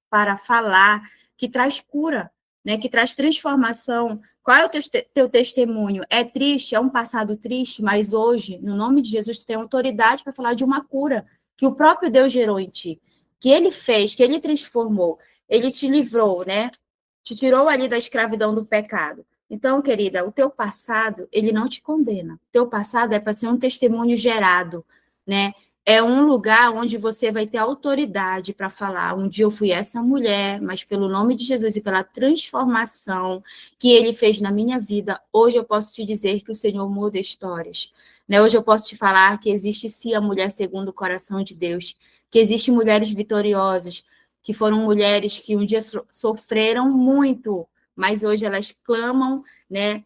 para falar, que traz cura, né? Que traz transformação. Qual é o teu testemunho? É triste, é um passado triste, mas hoje, no nome de Jesus, tu tem autoridade para falar de uma cura que o próprio Deus gerou em ti, que ele fez, que ele transformou, ele te livrou, né? Te tirou ali da escravidão do pecado. Então, querida, o teu passado, ele não te condena. O teu passado é para ser um testemunho gerado, né? É um lugar onde você vai ter autoridade para falar. Um dia eu fui essa mulher, mas pelo nome de Jesus e pela transformação que ele fez na minha vida, hoje eu posso te dizer que o Senhor muda histórias. Né? Hoje eu posso te falar que existe sim a mulher segundo o coração de Deus, que existem mulheres vitoriosas, que foram mulheres que um dia sofreram muito, mas hoje elas clamam, né?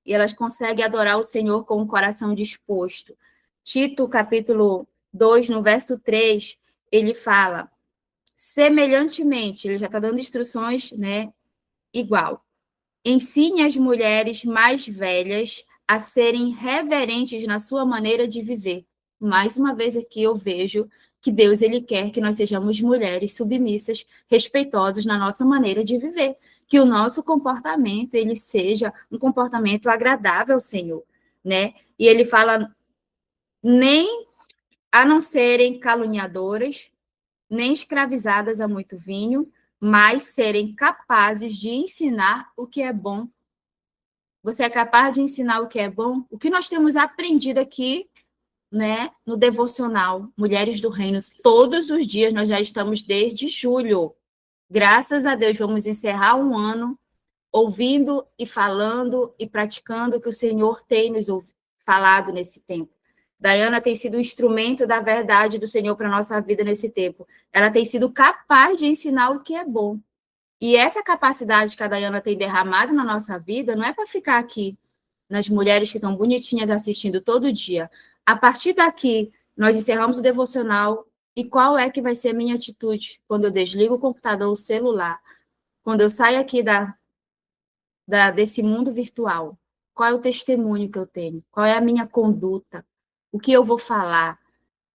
E elas conseguem adorar o Senhor com o coração disposto. Tito, capítulo 2, no verso 3, ele fala, semelhantemente, ele já está dando instruções, né? Igual. Ensine as mulheres mais velhas a serem reverentes na sua maneira de viver. Mais uma vez aqui eu vejo que Deus ele quer que nós sejamos mulheres submissas, respeitosas na nossa maneira de viver, que o nosso comportamento ele seja um comportamento agradável ao Senhor, né? E ele fala nem a não serem caluniadoras, nem escravizadas a muito vinho, mas serem capazes de ensinar o que é bom. Você é capaz de ensinar o que é bom? O que nós temos aprendido aqui, né, no devocional Mulheres do Reino, todos os dias nós já estamos desde julho. Graças a Deus, vamos encerrar um ano ouvindo e falando e praticando o que o Senhor tem nos falado nesse tempo. Daiana tem sido um instrumento da verdade do Senhor para a nossa vida nesse tempo. Ela tem sido capaz de ensinar o que é bom. E essa capacidade que a Dayana tem derramado na nossa vida não é para ficar aqui nas mulheres que estão bonitinhas assistindo todo dia. A partir daqui, nós encerramos o devocional. E qual é que vai ser a minha atitude quando eu desligo o computador, o celular, quando eu saio aqui desse mundo virtual? Qual é o testemunho que eu tenho? Qual é a minha conduta? O que eu vou falar?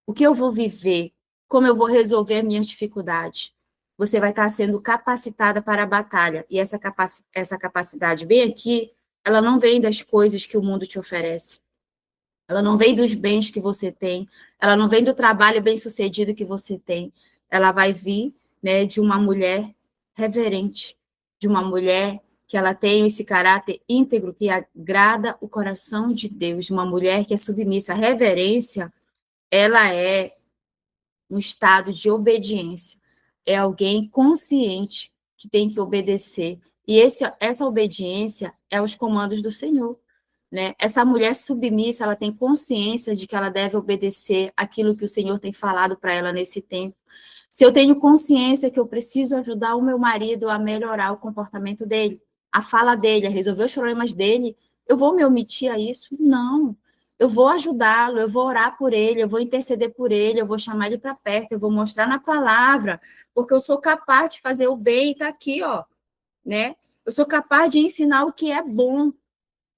O que eu vou viver? Como eu vou resolver minhas dificuldades? Você vai estar sendo capacitada para a batalha. E essa capacidade bem aqui, ela não vem das coisas que o mundo te oferece. Ela não vem dos bens que você tem. Ela não vem do trabalho bem-sucedido que você tem. Ela vai vir, né, de uma mulher reverente, de uma mulher que ela tem esse caráter íntegro que agrada o coração de Deus, uma mulher que é submissa. A reverência, ela é um estado de obediência. É alguém consciente que tem que obedecer. E essa obediência é aos comandos do Senhor. Né? Essa mulher submissa, ela tem consciência de que ela deve obedecer aquilo que o Senhor tem falado para ela nesse tempo. Se eu tenho consciência que eu preciso ajudar o meu marido a melhorar o comportamento dele, a fala dele, a resolver os problemas dele, eu vou me omitir a isso? Não. Eu vou ajudá-lo, eu vou orar por ele, eu vou interceder por ele, eu vou chamar ele para perto, eu vou mostrar na palavra, porque eu sou capaz de fazer o bem e está aqui, ó, né? Eu sou capaz de ensinar o que é bom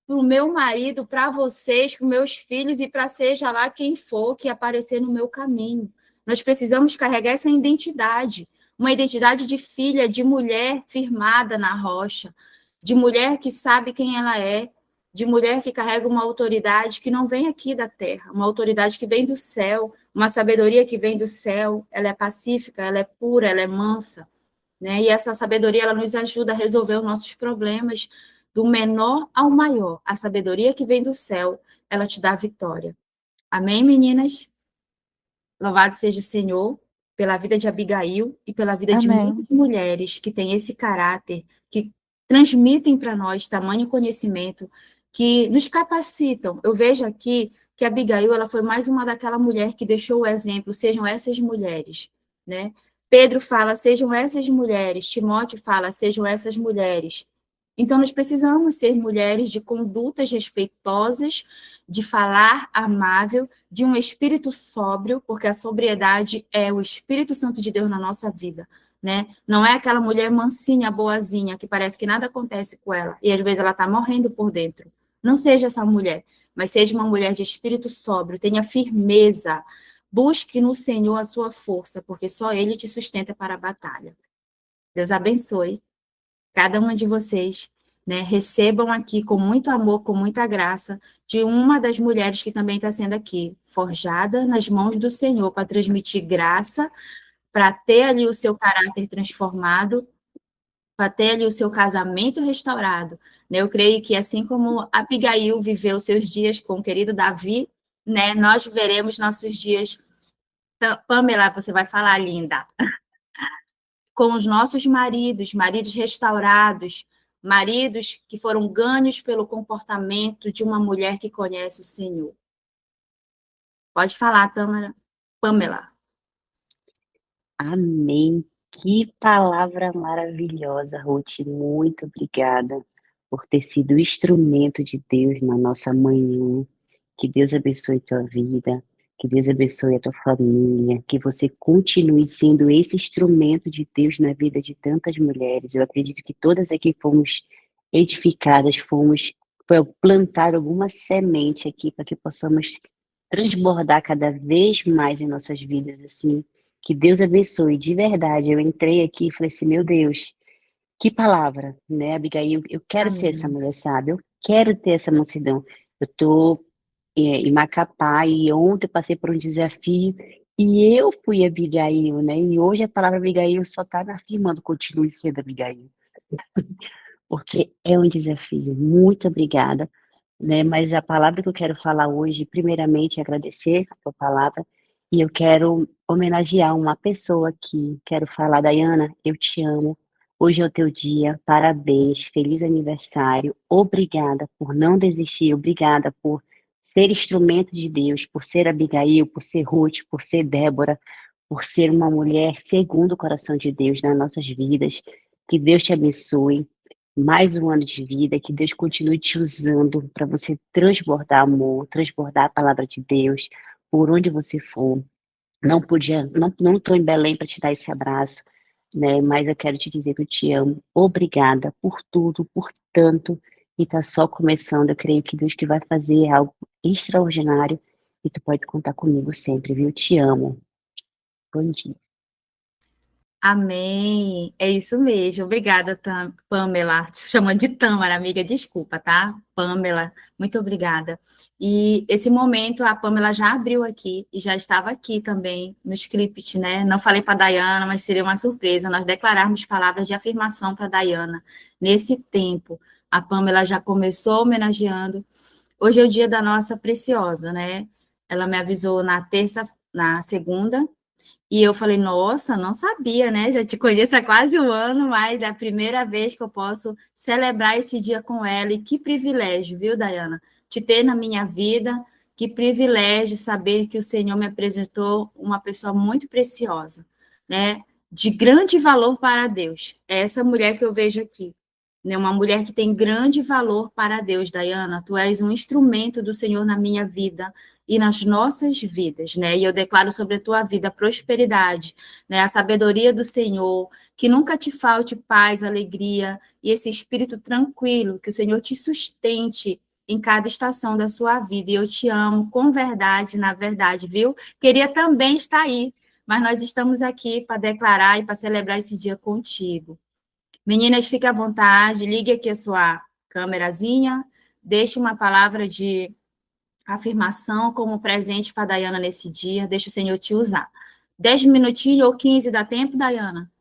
para o meu marido, para vocês, para meus filhos e para seja lá quem for que aparecer no meu caminho. Nós precisamos carregar essa identidade, uma identidade de filha, de mulher firmada na rocha, de mulher que sabe quem ela é, de mulher que carrega uma autoridade que não vem aqui da terra, uma autoridade que vem do céu, uma sabedoria que vem do céu. Ela é pacífica, ela é pura, ela é mansa. Né? E essa sabedoria ela nos ajuda a resolver os nossos problemas do menor ao maior. A sabedoria que vem do céu, ela te dá a vitória. Amém, meninas? Louvado seja o Senhor pela vida de Abigail e pela vida de Amém. muitas mulheres que têm esse caráter, que transmitem para nós tamanho conhecimento, que nos capacitam. Eu vejo aqui que a Abigail ela foi mais uma daquela mulher que deixou o exemplo, sejam essas mulheres, né? Pedro fala, sejam essas mulheres. Timóteo fala, sejam essas mulheres. Então, nós precisamos ser mulheres de condutas respeitosas, de falar amável, de um espírito sóbrio, porque a sobriedade é o Espírito Santo de Deus na nossa vida, né? Não é aquela mulher mansinha, boazinha, que parece que nada acontece com ela, e às vezes ela está morrendo por dentro. Não seja essa mulher, mas seja uma mulher de espírito sóbrio, tenha firmeza, busque no Senhor a sua força, porque só Ele te sustenta para a batalha. Deus abençoe cada uma de vocês, né? Recebam aqui com muito amor, com muita graça, de uma das mulheres que também está sendo aqui, forjada nas mãos do Senhor, para transmitir graça, para ter ali o seu caráter transformado, para ter ali o seu casamento restaurado. Né? Eu creio que, assim como Abigail viveu seus dias com o querido Davi, né? Nós veremos nossos dias. Pamela, você vai falar, linda. Com os nossos maridos, maridos restaurados, maridos que foram ganhos pelo comportamento de uma mulher que conhece o Senhor. Pode falar, Pamela. Amém. Que palavra maravilhosa, Ruth. Muito obrigada por ter sido instrumento de Deus na nossa manhã. Que Deus abençoe tua vida, que Deus abençoe a tua família, que você continue sendo esse instrumento de Deus na vida de tantas mulheres. Eu acredito que todas aqui fomos edificadas, foi plantar alguma semente aqui para que possamos transbordar cada vez mais em nossas vidas, assim. Que Deus abençoe, de verdade. Eu entrei aqui e falei assim, meu Deus, que palavra, né, Abigail? Eu quero ser essa Amém. mulher, sabe? Eu quero ter essa mansidão. Eu tô em Macapá e ontem eu passei por um desafio e eu fui Abigail, né? E hoje a palavra Abigail só está me afirmando, continue sendo Abigail, porque é um desafio. Muito obrigada, né? Mas a palavra que eu quero falar hoje, primeiramente, é agradecer a tua palavra, e eu quero homenagear uma pessoa aqui. Quero falar, Dayana, eu te amo. Hoje é o teu dia, parabéns, feliz aniversário. Obrigada por não desistir, obrigada por ser instrumento de Deus, por ser Abigail, por ser Ruth, por ser Débora, por ser uma mulher segundo o coração de Deus nas nossas vidas. Que Deus te abençoe. Mais um ano de vida, que Deus continue te usando para você transbordar amor, transbordar a palavra de Deus por onde você for. Não estou em Belém para te dar esse abraço, né? Mas eu quero te dizer que eu te amo. Obrigada por tudo, por tanto. E tá só começando. Eu creio que Deus que vai fazer algo extraordinário. E tu pode contar comigo sempre, viu? Te amo. Bom dia. Amém. É isso mesmo. Obrigada, Pamela. Te chamando de Tâmara, amiga, desculpa, tá? Pamela, muito obrigada. E esse momento a Pamela já abriu aqui e já estava aqui também no script, né? Não falei para a Dayana, mas seria uma surpresa nós declararmos palavras de afirmação para a Dayana nesse tempo. A Pamela já começou homenageando. Hoje é o dia da nossa preciosa, né? Ela me avisou na segunda, e eu falei, nossa, não sabia, né? Já te conheço há quase um ano, mas é a primeira vez que eu posso celebrar esse dia com ela. E que privilégio, viu, Dayana? Te ter na minha vida, que privilégio saber que o Senhor me apresentou uma pessoa muito preciosa, né? De grande valor para Deus. É essa mulher que eu vejo aqui, né? Uma mulher que tem grande valor para Deus, Dayana. Tu és um instrumento do Senhor na minha vida e nas nossas vidas, né? E eu declaro sobre a tua vida a prosperidade, né? A sabedoria do Senhor, que nunca te falte paz, alegria e esse espírito tranquilo, que o Senhor te sustente em cada estação da sua vida. E eu te amo com verdade, na verdade, viu? Queria também estar aí, mas nós estamos aqui para declarar e para celebrar esse dia contigo. Meninas, fique à vontade, ligue aqui a sua câmerazinha, deixe uma palavra de afirmação como presente para a Dayana nesse dia. Deixa o Senhor te usar. 10 minutinhos ou 15 dá tempo, Dayana?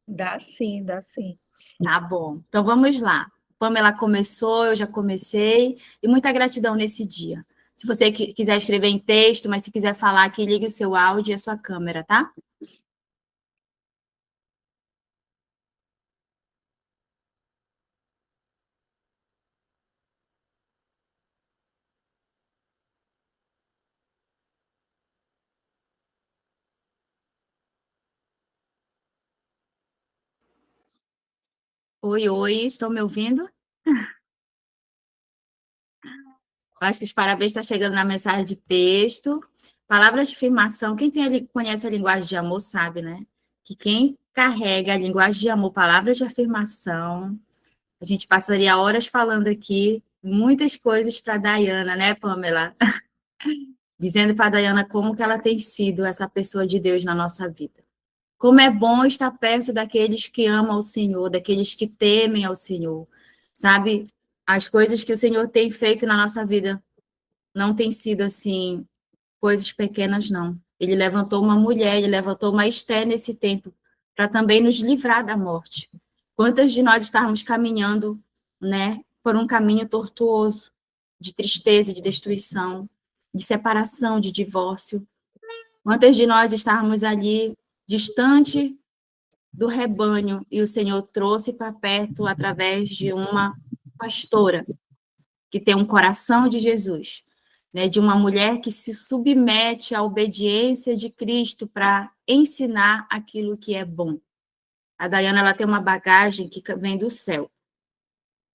Dá sim, dá sim. Tá bom. Então vamos lá. Pamela começou, eu já comecei. E muita gratidão nesse dia. Se você quiser escrever em texto, mas se quiser falar aqui, ligue o seu áudio e a sua câmera, tá? Oi, oi, estão me ouvindo? Eu acho que os parabéns estão chegando na mensagem de texto. Palavras de afirmação. Quem conhece a linguagem de amor sabe, né? Que quem carrega a linguagem de amor, palavras de afirmação, a gente passaria horas falando aqui muitas coisas para a Dayana, né, Pamela? Dizendo para a Dayana como que ela tem sido essa pessoa de Deus na nossa vida. Como é bom estar perto daqueles que amam o Senhor, daqueles que temem ao Senhor, sabe? As coisas que o Senhor tem feito na nossa vida não tem sido assim coisas pequenas, não. Ele levantou uma mulher, ele levantou uma Esté nesse tempo, para também nos livrar da morte. Quantas de nós estávamos caminhando, né, por um caminho tortuoso, de tristeza, de destruição, de separação, de divórcio. Quantas de nós estávamos ali, distante do rebanho, e o Senhor trouxe para perto através de uma pastora, que tem um coração de Jesus, né, de uma mulher que se submete à obediência de Cristo para ensinar aquilo que é bom. A Dayana, ela tem uma bagagem que vem do céu.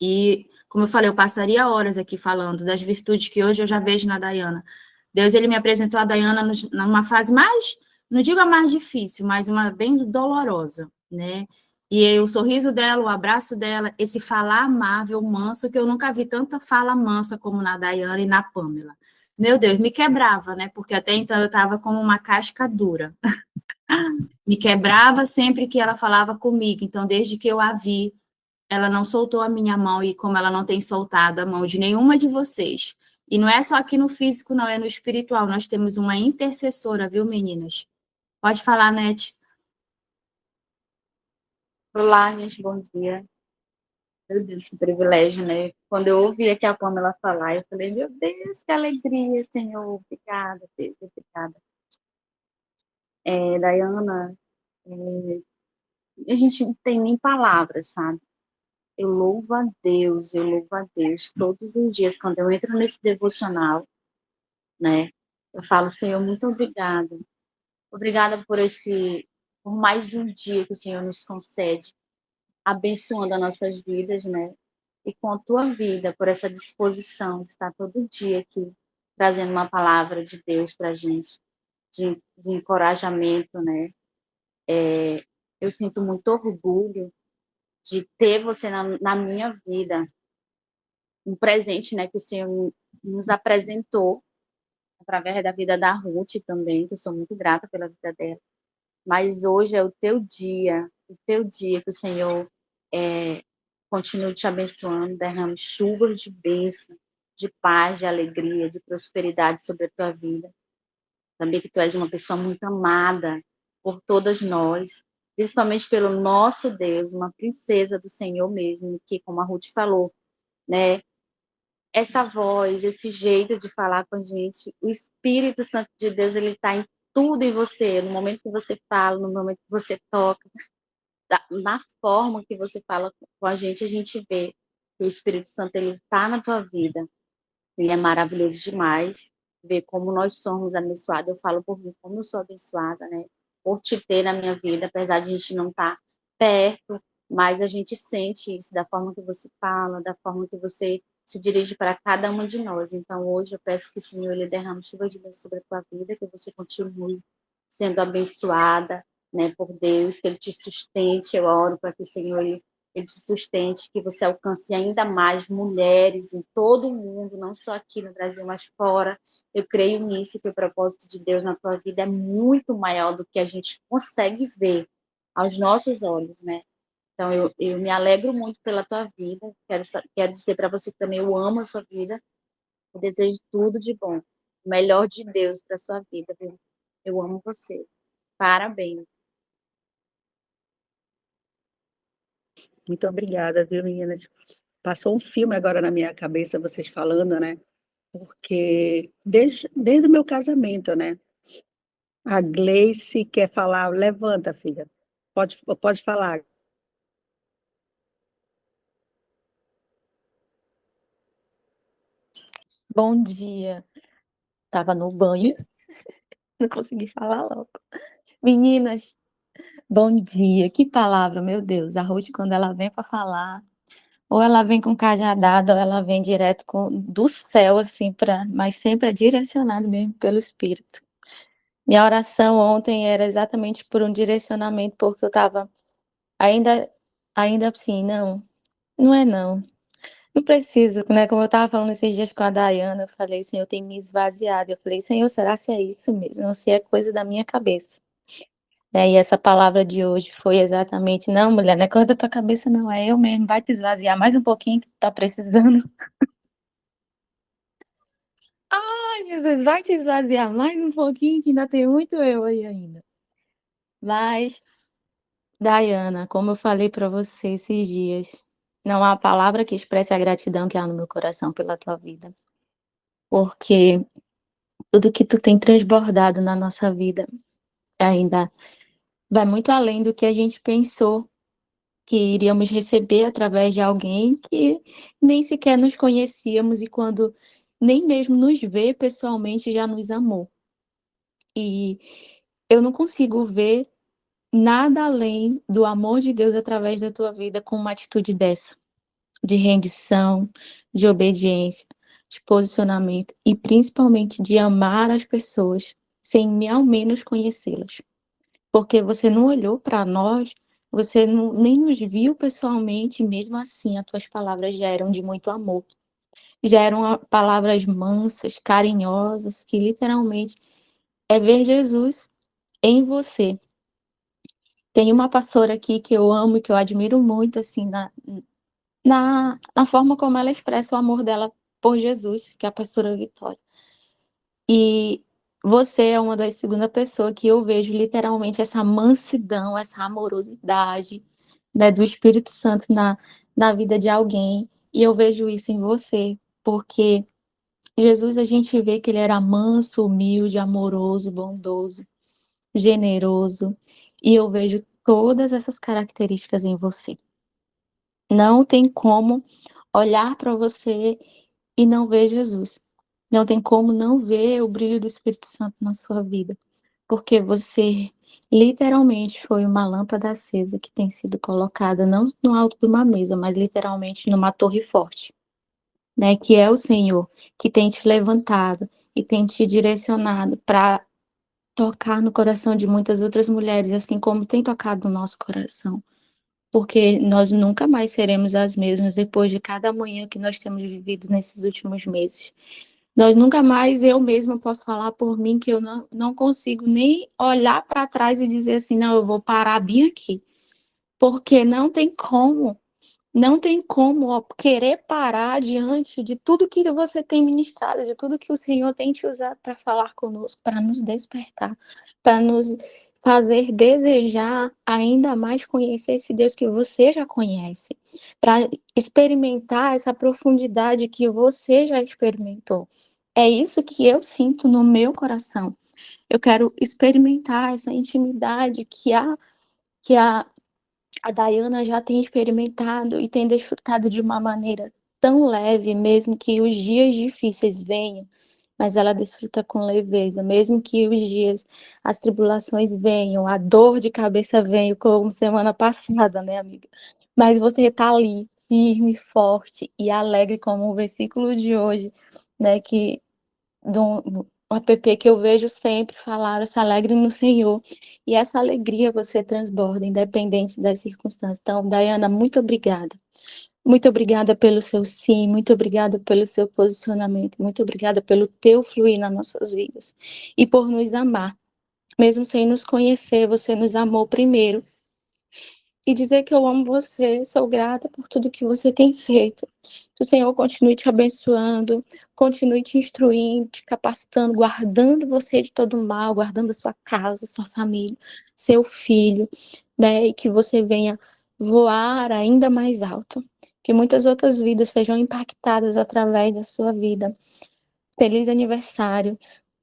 E, como eu falei, eu passaria horas aqui falando das virtudes que hoje eu já vejo na Dayana. Deus, ele me apresentou a Dayana numa fase mais, não digo a mais difícil, mas uma bem dolorosa, né? E aí, o sorriso dela, o abraço dela, esse falar amável, manso, que eu nunca vi tanta fala mansa como na Dayana e na Pamela. Meu Deus, me quebrava, né? Porque até então eu estava como uma casca dura. Me quebrava sempre que ela falava comigo. Então, desde que eu a vi, ela não soltou a minha mão, e como ela não tem soltado a mão de nenhuma de vocês. E não é só aqui no físico, não, é no espiritual. Nós temos uma intercessora, viu, meninas? Pode falar, Nete. Olá, gente, bom dia. Meu Deus, que privilégio, né? Quando eu ouvi aqui a Pamela falar, eu falei, meu Deus, que alegria, Senhor. Obrigada, Deus, obrigada. Dayana, a gente não tem nem palavras, sabe? Eu louvo a Deus todos os dias, quando eu entro nesse devocional, né? Eu falo, Senhor, muito obrigada. Obrigada por mais um dia que o Senhor nos concede. abençoando as nossas vidas, né? E com a tua vida, por essa disposição de estar todo dia aqui, trazendo uma palavra de Deus para a gente, de encorajamento, né? Eu sinto muito orgulho de ter você na minha vida, um presente, né, que o Senhor nos apresentou através da vida da Ruth também, que eu sou muito grata pela vida dela. Mas hoje é o teu dia que o Senhor continue te abençoando, derrame chuvas de bênção, de paz, de alegria, de prosperidade sobre a tua vida. Também que tu és uma pessoa muito amada por todas nós, principalmente pelo nosso Deus, uma princesa do Senhor mesmo, que, como a Ruth falou, né, essa voz, esse jeito de falar com a gente, o Espírito Santo de Deus, ele está em tudo em você, no momento que você fala, no momento que você toca, na forma que você fala com a gente vê que o Espírito Santo ele está na tua vida. Ele é maravilhoso demais. Ver como nós somos abençoados. Eu falo por mim, como eu sou abençoada, né? Por te ter na minha vida, apesar de a gente não estar perto, mas a gente sente isso da forma que você fala, da forma que você se dirige para cada uma de nós. Então, hoje eu peço que o Senhor ele derrame chuva de bênção sobre a tua vida, que você continue sendo abençoada, né, por Deus, que Ele te sustente. Eu oro para que o Senhor ele te sustente, que você alcance ainda mais mulheres em todo o mundo, não só aqui no Brasil, mas fora. Eu creio nisso, que o propósito de Deus na tua vida é muito maior do que a gente consegue ver aos nossos olhos, né? Então, eu me alegro muito pela tua vida. Quero dizer para você que também eu amo a sua vida. Eu desejo tudo de bom. O melhor de Deus para a sua vida, viu? Eu amo você. Parabéns. Muito obrigada, viu, meninas? Passou um filme agora na minha cabeça, vocês falando, né? Porque desde o meu casamento, né? A Gleice quer falar, levanta, filha. Pode falar. Bom dia. Tava no banho, não consegui falar logo. Meninas, bom dia. Que palavra, meu Deus. A Ruth, quando ela vem para falar, ou ela vem com cajadada, ou ela vem direto do céu, assim, mas sempre é direcionado mesmo pelo Espírito. Minha oração ontem era exatamente por um direcionamento, porque eu estava ainda assim, não é não. Não preciso, né? Como eu estava falando esses dias com a Dayana, eu falei, o Senhor tem me esvaziado. Eu falei, Senhor, será que é isso mesmo? Não sei, é coisa da minha cabeça. E essa palavra de hoje foi exatamente, não, mulher, não é coisa da tua cabeça, não, é eu mesmo, vai te esvaziar mais um pouquinho que tu tá precisando. Ai, Jesus, vai te esvaziar mais um pouquinho que ainda tem muito eu aí ainda. Mas, Dayana, como eu falei para você esses dias, não há palavra que expresse a gratidão que há no meu coração pela tua vida. Porque tudo que tu tem transbordado na nossa vida ainda vai muito além do que a gente pensou que iríamos receber através de alguém que nem sequer nos conhecíamos e quando nem mesmo nos vê pessoalmente já nos amou. E eu não consigo ver nada além do amor de Deus através da tua vida com uma atitude dessa, de rendição, de obediência, de posicionamento e principalmente de amar as pessoas sem ao menos conhecê-las. Porque você não olhou para nós, você nem nos viu pessoalmente, e mesmo assim as tuas palavras já eram de muito amor. Já eram palavras mansas, carinhosas, que literalmente é ver Jesus em você. Tem uma pastora aqui que eu amo e que eu admiro muito, assim, na forma como ela expressa o amor dela por Jesus, que é a pastora Vitória. E você é uma das segundas pessoas que eu vejo literalmente essa mansidão, essa amorosidade, né, do Espírito Santo na vida de alguém. E eu vejo isso em você, porque Jesus, a gente vê que ele era manso, humilde, amoroso, bondoso, generoso. E eu vejo todas essas características em você. Não tem como olhar para você e não ver Jesus. Não tem como não ver o brilho do Espírito Santo na sua vida, porque você Literalmente foi uma lâmpada acesa que tem sido colocada não no alto de uma mesa, mas literalmente numa torre forte, né, que é o Senhor, que tem te levantado e tem te direcionado para tocar no coração de muitas outras mulheres, assim como tem tocado no nosso coração. Porque nós nunca mais seremos as mesmas depois de cada manhã que nós temos vivido nesses últimos meses. Nós nunca mais, eu mesma posso falar por mim que eu não consigo nem olhar para trás e dizer assim, não, eu vou parar bem aqui. Porque não tem como ó, querer parar diante de tudo que você tem ministrado, de tudo que o Senhor tem te usado para falar conosco, para nos despertar, para nos fazer desejar ainda mais conhecer esse Deus que você já conhece, para experimentar essa profundidade que você já experimentou. É isso que eu sinto no meu coração. Eu quero experimentar essa intimidade que a Dayana já tem experimentado e tem desfrutado de uma maneira tão leve, mesmo que os dias difíceis venham, mas ela desfruta com leveza, mesmo que os dias, as tribulações venham, a dor de cabeça venha, como semana passada, né, amiga? Mas você está ali, firme, forte e alegre, como o versículo de hoje, né, que do app que eu vejo sempre falar, se alegre no Senhor. E essa alegria você transborda, independente das circunstâncias. Então, Dayana, muito obrigada. Muito obrigada pelo seu sim, muito obrigada pelo seu posicionamento, muito obrigada pelo teu fluir nas nossas vidas. E por nos amar. Mesmo sem nos conhecer, você nos amou primeiro. E dizer que eu amo você, sou grata por tudo que você tem feito. Que o Senhor continue te abençoando, continue te instruindo, te capacitando, guardando você de todo mal, guardando a sua casa, sua família, seu filho, né? E que você venha voar ainda mais alto. Que muitas outras vidas sejam impactadas através da sua vida. Feliz aniversário.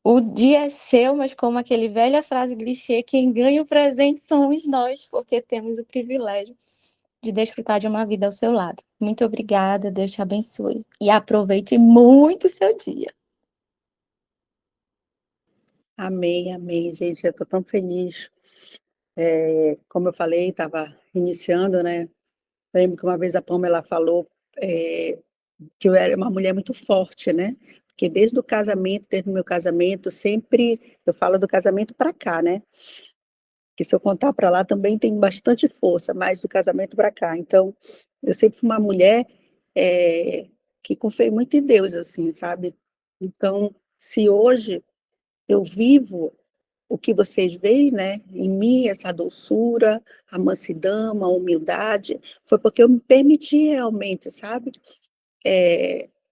O dia é seu, mas como aquele velha frase clichê, quem ganha o presente somos nós, porque temos o privilégio de desfrutar de uma vida ao seu lado. Muito obrigada, Deus te abençoe. E aproveite muito o seu dia. Amém, amém, gente. Eu estou tão feliz. Como eu falei, estava iniciando, né? Lembro que uma vez a Pamela falou que eu era uma mulher muito forte, né? Porque desde o meu casamento, sempre eu falo do casamento para cá, né? Que se eu contar para lá também tem bastante força, mas do casamento para cá. Então, eu sempre fui uma mulher que confiei muito em Deus, assim, sabe? Então, se hoje eu vivo o que vocês veem, né, em mim, essa doçura, a mansidão, a humildade, foi porque eu me permiti realmente, sabe?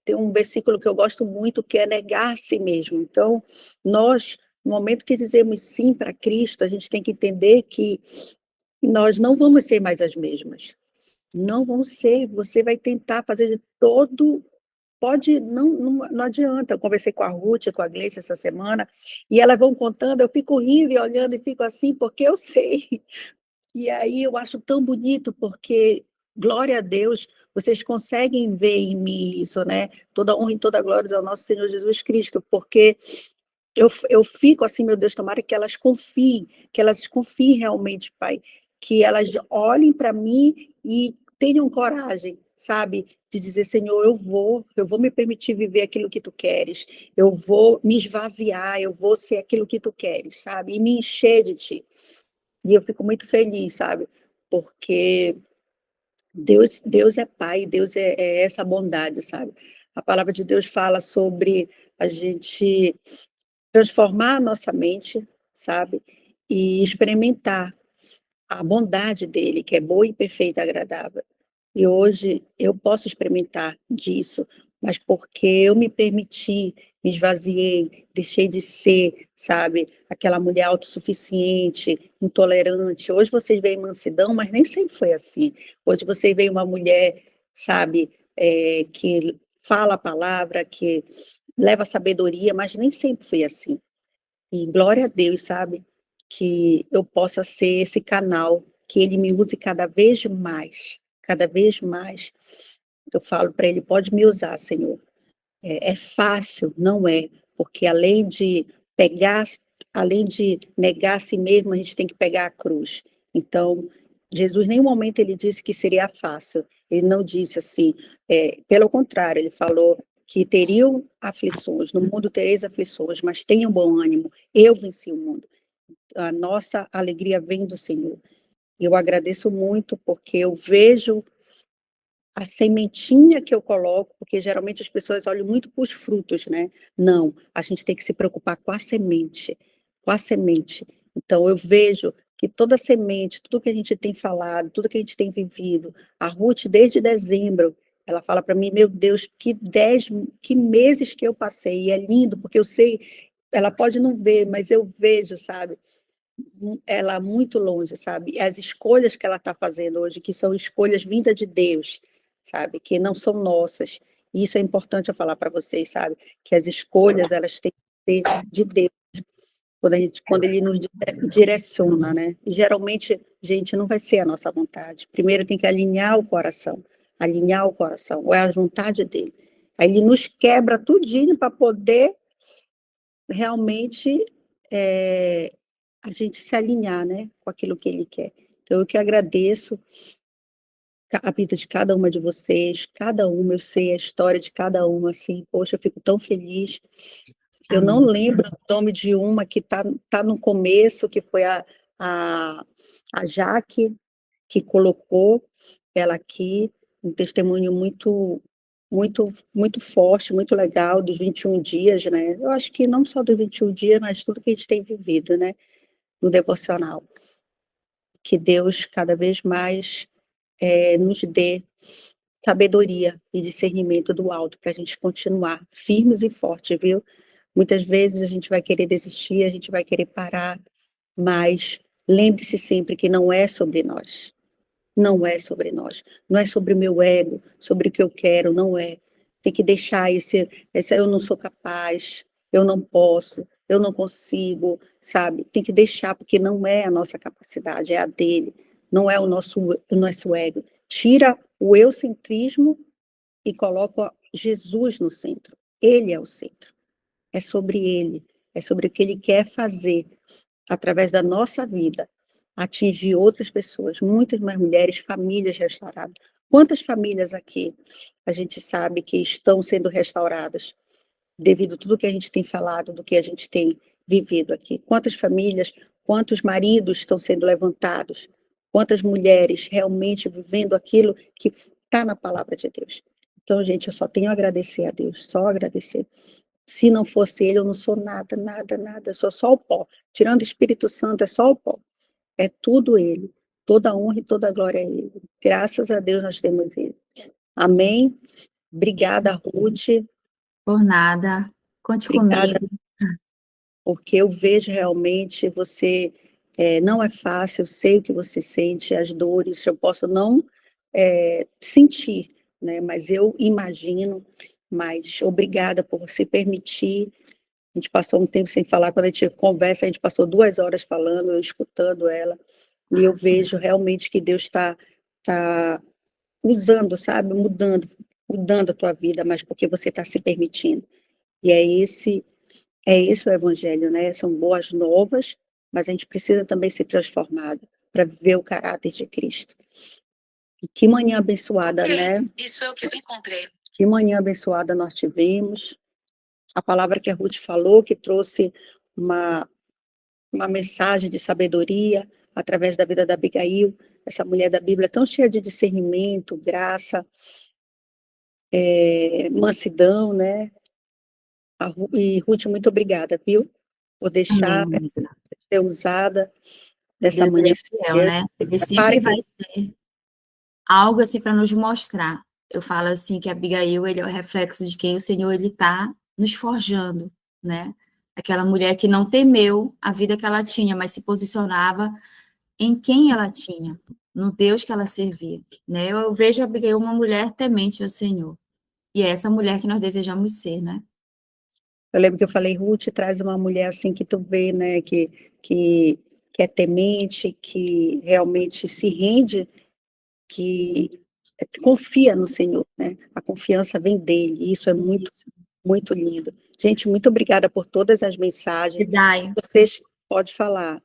Tem um versículo que eu gosto muito, que é negar a si mesmo. Então, nós, no momento que dizemos sim para Cristo, a gente tem que entender que nós não vamos ser mais as mesmas. Não vão ser. Você vai tentar fazer de todo. Pode, não adianta. Eu conversei com a Ruth, com a Gleice essa semana, e elas vão contando, eu fico rindo e olhando e fico assim, porque eu sei. E aí eu acho tão bonito, porque, glória a Deus, vocês conseguem ver em mim isso, né? Toda honra e toda glória ao nosso Senhor Jesus Cristo, porque eu fico assim, meu Deus, tomara que elas confiem realmente, Pai, que elas olhem para mim e tenham coragem, sabe, de dizer, Senhor, eu vou me permitir viver aquilo que tu queres, eu vou me esvaziar, eu vou ser aquilo que tu queres, sabe, e me encher de ti. E eu fico muito feliz, sabe, porque Deus é Pai, Deus é essa bondade, sabe. A palavra de Deus fala sobre a gente transformar a nossa mente, sabe, e experimentar a bondade dele, que é boa e perfeita e agradável. E hoje eu posso experimentar disso, mas porque eu me permiti, me esvaziei, deixei de ser, sabe, aquela mulher autossuficiente, intolerante. Hoje vocês veem mansidão, mas nem sempre foi assim. Hoje vocês veem uma mulher, sabe, que fala a palavra, que leva sabedoria, mas nem sempre foi assim. E glória a Deus, sabe, que eu possa ser esse canal, que ele me use cada vez mais, cada vez mais. Eu falo para ele, pode me usar, Senhor. É fácil? Não é, porque além de pegar além de negar a si mesmo, a gente tem que pegar a cruz. Então, Jesus, em nenhum momento ele disse que seria fácil. Ele não disse assim, pelo contrário, ele falou que teriam aflições, no mundo tereis aflições, mas tenham bom ânimo, eu venci o mundo. A nossa alegria vem do Senhor. Eu agradeço muito, porque eu vejo a sementinha que eu coloco, porque geralmente as pessoas olham muito para os frutos, né? Não, a gente tem que se preocupar com a semente, com a semente. Então, eu vejo que toda semente, tudo que a gente tem falado, tudo que a gente tem vivido, a Ruth, desde dezembro, ela fala para mim, meu Deus, que meses que eu passei, e é lindo, porque eu sei, ela pode não ver, mas eu vejo, sabe? Ela muito longe, sabe? As escolhas que ela está fazendo hoje, que são escolhas vindas de Deus, sabe? Que não são nossas. E isso é importante eu falar para vocês, sabe? Que as escolhas, elas têm que ser de Deus, quando ele nos direciona, né? E geralmente, gente, não vai ser a nossa vontade. Primeiro tem que alinhar o coração, é a vontade dele. Aí ele nos quebra tudinho para poder realmente a gente se alinhar, né, com aquilo que ele quer. Então, eu que agradeço a vida de cada uma de vocês, cada uma, eu sei a história de cada uma, assim, poxa, eu fico tão feliz. Eu não lembro o nome de uma que tá no começo, que foi a Jaque, que colocou ela aqui, um testemunho muito, muito, muito forte, muito legal, dos 21 dias, né? Eu acho que não só dos 21 dias, mas tudo que a gente tem vivido, né? No devocional. Que Deus cada vez mais nos dê sabedoria e discernimento do alto para a gente continuar firmes e fortes, viu? Muitas vezes a gente vai querer desistir, a gente vai querer parar, mas lembre-se sempre que não é sobre nós. Não é sobre nós. Não é sobre o meu ego, sobre o que eu quero, não é. Tem que deixar esse eu não sou capaz, eu não posso, eu não consigo, sabe? Tem que deixar, porque não é a nossa capacidade, é a dele. Não é o nosso ego. Tira o eucentrismo e coloca Jesus no centro. Ele é o centro. É sobre ele. É sobre o que ele quer fazer através da nossa vida, atingir outras pessoas, muitas mais mulheres, famílias restauradas. Quantas famílias aqui a gente sabe que estão sendo restauradas devido a tudo que a gente tem falado, do que a gente tem vivido aqui? Quantas famílias, quantos maridos estão sendo levantados? Quantas mulheres realmente vivendo aquilo que está na palavra de Deus? Então, gente, eu só tenho a agradecer a Deus, só agradecer. Se não fosse ele, eu não sou nada, nada, nada, eu sou só o pó. Tirando o Espírito Santo, é só o pó. É tudo ele. Toda a honra e toda a glória a ele. Graças a Deus nós temos ele. Amém? Obrigada, Ruth. Por nada. Conte Obrigada, comigo. porque eu vejo realmente você, não é fácil, eu sei o que você sente, as dores, eu posso não sentir, né? Mas eu imagino, mas obrigada por se permitir. A gente passou um tempo sem falar, quando a gente conversa, a gente passou 2 horas falando, eu escutando ela, e eu vejo realmente que Deus está usando, sabe, mudando a tua vida, mas porque você está se permitindo. E é esse o evangelho, né? São boas novas, mas a gente precisa também ser transformado para viver o caráter de Cristo. E que manhã abençoada, né? Isso é o que eu encontrei. Que manhã abençoada nós tivemos. A palavra que a Ruth falou, que trouxe uma mensagem de sabedoria através da vida da Abigail, essa mulher da Bíblia tão cheia de discernimento, graça, mansidão, né? E Ruth, muito obrigada, viu? Por deixar Amém. ser usada dessa Deus, ele mulher. é fiel, né? Ele sempre vai ter algo assim para nos mostrar. Eu falo assim que Abigail, ele é o reflexo de quem o Senhor ele está nos forjando, né? Aquela mulher que não temeu a vida que ela tinha, mas se posicionava em quem ela tinha, no Deus que ela servia, né? Eu vejo a Abigail uma mulher temente ao Senhor. E é essa mulher que nós desejamos ser, né? Eu lembro que eu falei, Ruth, traz uma mulher assim que tu vê, né, que é temente, que realmente se rende, que confia no Senhor, né? A confiança vem dele, e isso é muito Muito lindo. Gente, muito obrigada por todas as mensagens. Dai, Vocês podem falar.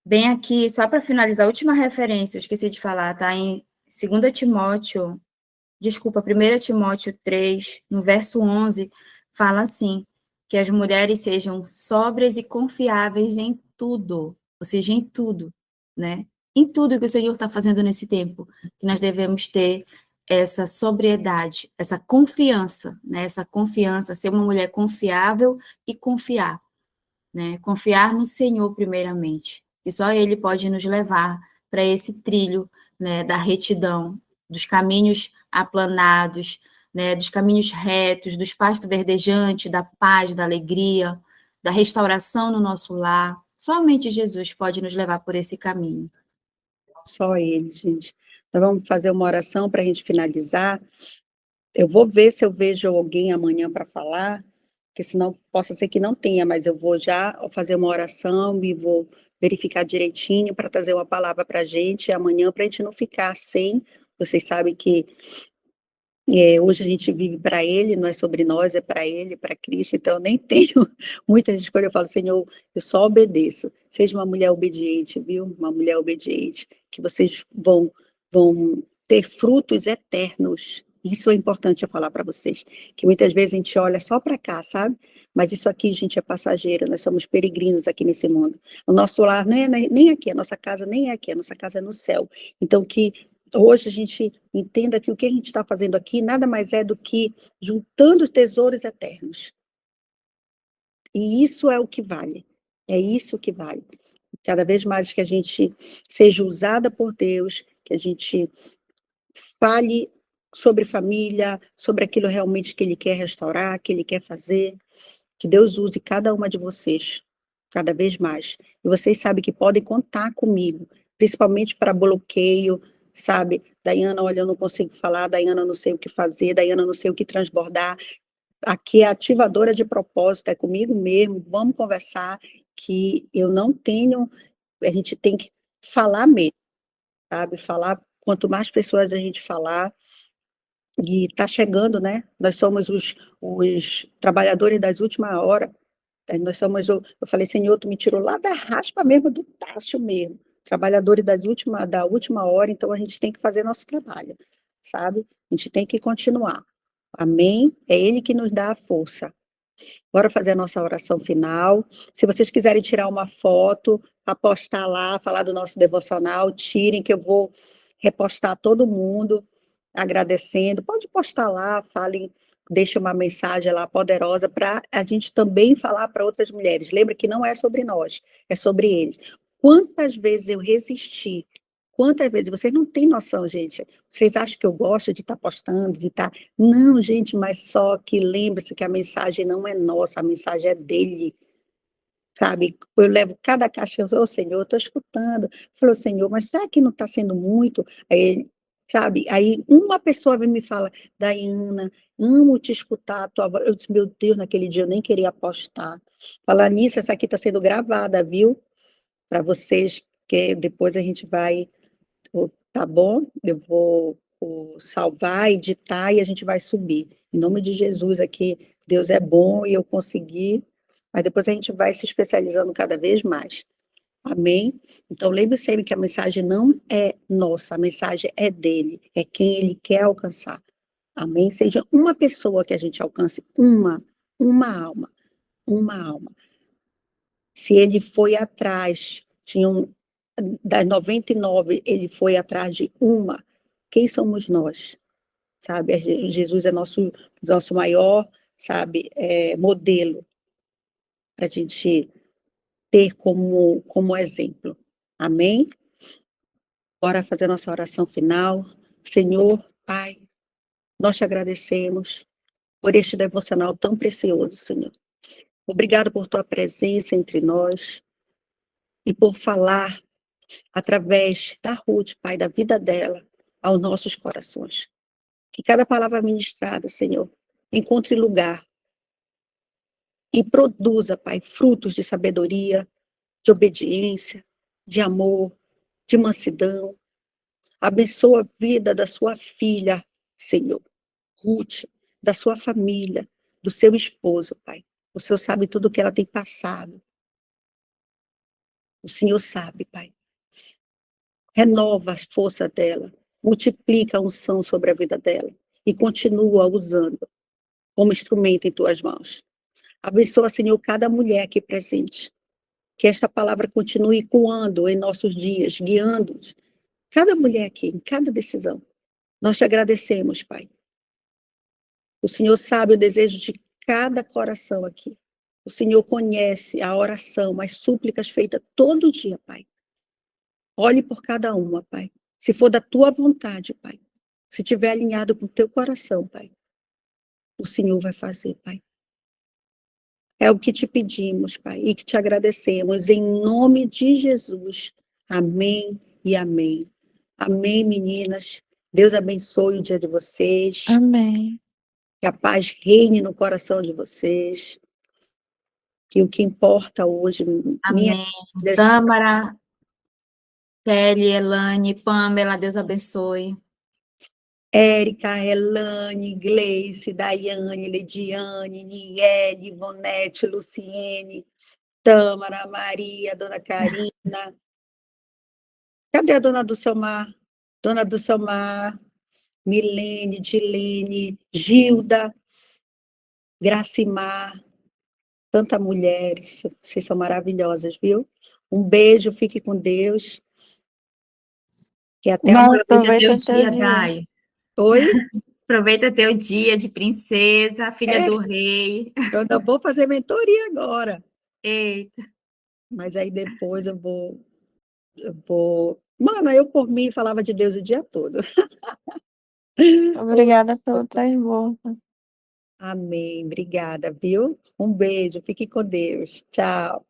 bem aqui, só para finalizar, a última referência, eu esqueci de falar, tá? Em 2 Timóteo, desculpa, 1 Timóteo 3, no verso 11, fala assim, que as mulheres sejam sóbrias e confiáveis em tudo, ou seja, em tudo, né? Em tudo que o Senhor está fazendo nesse tempo, que nós devemos ter essa sobriedade, essa confiança, né? Essa confiança, ser uma mulher confiável e confiar, né? Confiar no Senhor primeiramente, e só Ele pode nos levar para esse trilho, né, da retidão, dos caminhos aplanados, né, dos caminhos retos, dos pastos verdejantes, da paz, da alegria, da restauração no nosso lar. Somente Jesus pode nos levar por esse caminho. Só ele, gente. Então, vamos fazer uma oração para a gente finalizar. Eu vou ver se eu vejo alguém amanhã para falar, porque senão possa ser que não tenha, mas eu vou já fazer uma oração e vou verificar direitinho para trazer uma palavra para a gente amanhã, para a gente não ficar sem. Vocês sabem que hoje a gente vive para Ele, não é sobre nós, é para Ele, para Cristo, então eu nem tenho muitas escolhas, eu falo, Senhor, eu só obedeço. Seja uma mulher obediente, viu? Uma mulher obediente, que vocês vão ter frutos eternos. Isso é importante eu falar para vocês, que muitas vezes a gente olha só para cá, sabe? Mas isso aqui, gente, é passageiro, nós somos peregrinos aqui nesse mundo. O nosso lar não é nem aqui, a nossa casa nem é aqui, a nossa casa é no céu. Então, que hoje a gente entenda que o que a gente está fazendo aqui nada mais é do que juntando os tesouros eternos. E isso é o que vale. É isso que vale. Cada vez mais que a gente seja usada por Deus, que a gente fale sobre família, sobre aquilo realmente que Ele quer restaurar, que Ele quer fazer. Que Deus use cada uma de vocês, cada vez mais. E vocês sabem que podem contar comigo, principalmente para bloqueio, sabe? Daiana, olha, eu não consigo falar, Daiana, eu não sei o que fazer, Daiana, eu não sei o que transbordar. Aqui é ativadora de propósito, é comigo mesmo, vamos conversar, que eu não tenho, a gente tem que falar mesmo, sabe? Falar, quanto mais pessoas a gente falar, e está chegando, né? Nós somos os trabalhadores das últimas horas. Nós somos, eu falei, Senhor, tu me tirou lá da raspa mesmo, do tacho mesmo. Trabalhadores da última hora, então a gente tem que fazer nosso trabalho, sabe? A gente tem que continuar. Amém? É Ele que nos dá a força. Bora fazer a nossa oração final. Se vocês quiserem tirar uma foto, postar lá, falar do nosso devocional, tirem, que eu vou repostar todo mundo, agradecendo. Pode postar lá, falem, deixe uma mensagem lá poderosa para a gente também falar para outras mulheres. Lembra que não é sobre nós, é sobre eles. Quantas vezes eu resisti? Quantas vezes? Vocês não têm noção, gente. Vocês acham que eu gosto de estar postando, de estar... Não, gente, mas só que lembre-se que a mensagem não é nossa, a mensagem é dele, sabe? Eu levo cada caixa, ô Senhor, eu estou escutando. Falou, Senhor, mas será que não está sendo muito? Aí, sabe? Aí uma pessoa vem e me fala, Daiana, amo te escutar a tua voz. Eu disse, meu Deus, naquele dia eu nem queria postar. Falar nisso, essa aqui está sendo gravada, viu? Para vocês, que depois a gente vai... Tá bom? Eu vou salvar, editar e a gente vai subir. Em nome de Jesus aqui, Deus é bom e eu consegui, mas depois a gente vai se especializando cada vez mais. Amém? Então, lembre sempre que a mensagem não é nossa, a mensagem é dele, é quem ele quer alcançar. Amém? Seja uma pessoa que a gente alcance, uma alma, uma alma. Se ele foi atrás, das 99, ele foi atrás de uma. Quem somos nós? Sabe? Jesus é nosso maior, sabe, modelo para a gente ter como exemplo. Amém? Bora fazer nossa oração final. Senhor, Pai, nós te agradecemos por este devocional tão precioso, Senhor. Obrigado por tua presença entre nós e por falar através da Ruth, Pai, da vida dela, aos nossos corações. Que cada palavra ministrada, Senhor, encontre lugar e produza, Pai, frutos de sabedoria, de obediência, de amor, de mansidão. Abençoa a vida da sua filha, Senhor, Ruth, da sua família, do seu esposo, Pai. O Senhor sabe tudo o que ela tem passado. O Senhor sabe, Pai. Renova as forças dela, multiplica a unção sobre a vida dela e continua usando como instrumento em tuas mãos. Abençoa, Senhor, cada mulher aqui presente. Que esta palavra continue ecoando em nossos dias, guiando-nos. Cada mulher aqui, em cada decisão. Nós te agradecemos, Pai. O Senhor sabe o desejo de cada coração aqui. O Senhor conhece a oração, as súplicas feitas todo dia, Pai. Olhe por cada uma, Pai. Se for da tua vontade, Pai. Se estiver alinhado com o teu coração, Pai. O Senhor vai fazer, Pai. É o que te pedimos, Pai, e que te agradecemos, em nome de Jesus. Amém e amém. Amém, meninas. Deus abençoe o dia de vocês. Amém. Que a paz reine no coração de vocês. Que o que importa hoje, minha Amém. vida, Tâmara, Kelly, Elane, Pamela, Deus abençoe. Érica, Elane, Gleice, Daiane, Lidiane, Niele, Ivonete, Luciene, Tâmara, Maria, Dona Karina. Cadê a Dona Dulcemar? Dona Dulcemar, Milene, Dilene, Gilda, Gracimar, tantas mulheres, vocês são maravilhosas, viu? Um beijo, fique com Deus. Que até Mas amanhã. Aproveita teu aproveita teu dia, dia. Dai. Oi? Aproveita teu dia de princesa, filha do rei. Eu ainda vou fazer mentoria agora. Eita. Mas aí depois eu vou... Mano, eu por mim falava de Deus o dia todo. Obrigada pelo transbordo. Amém, obrigada, viu? Um beijo, fique com Deus. Tchau.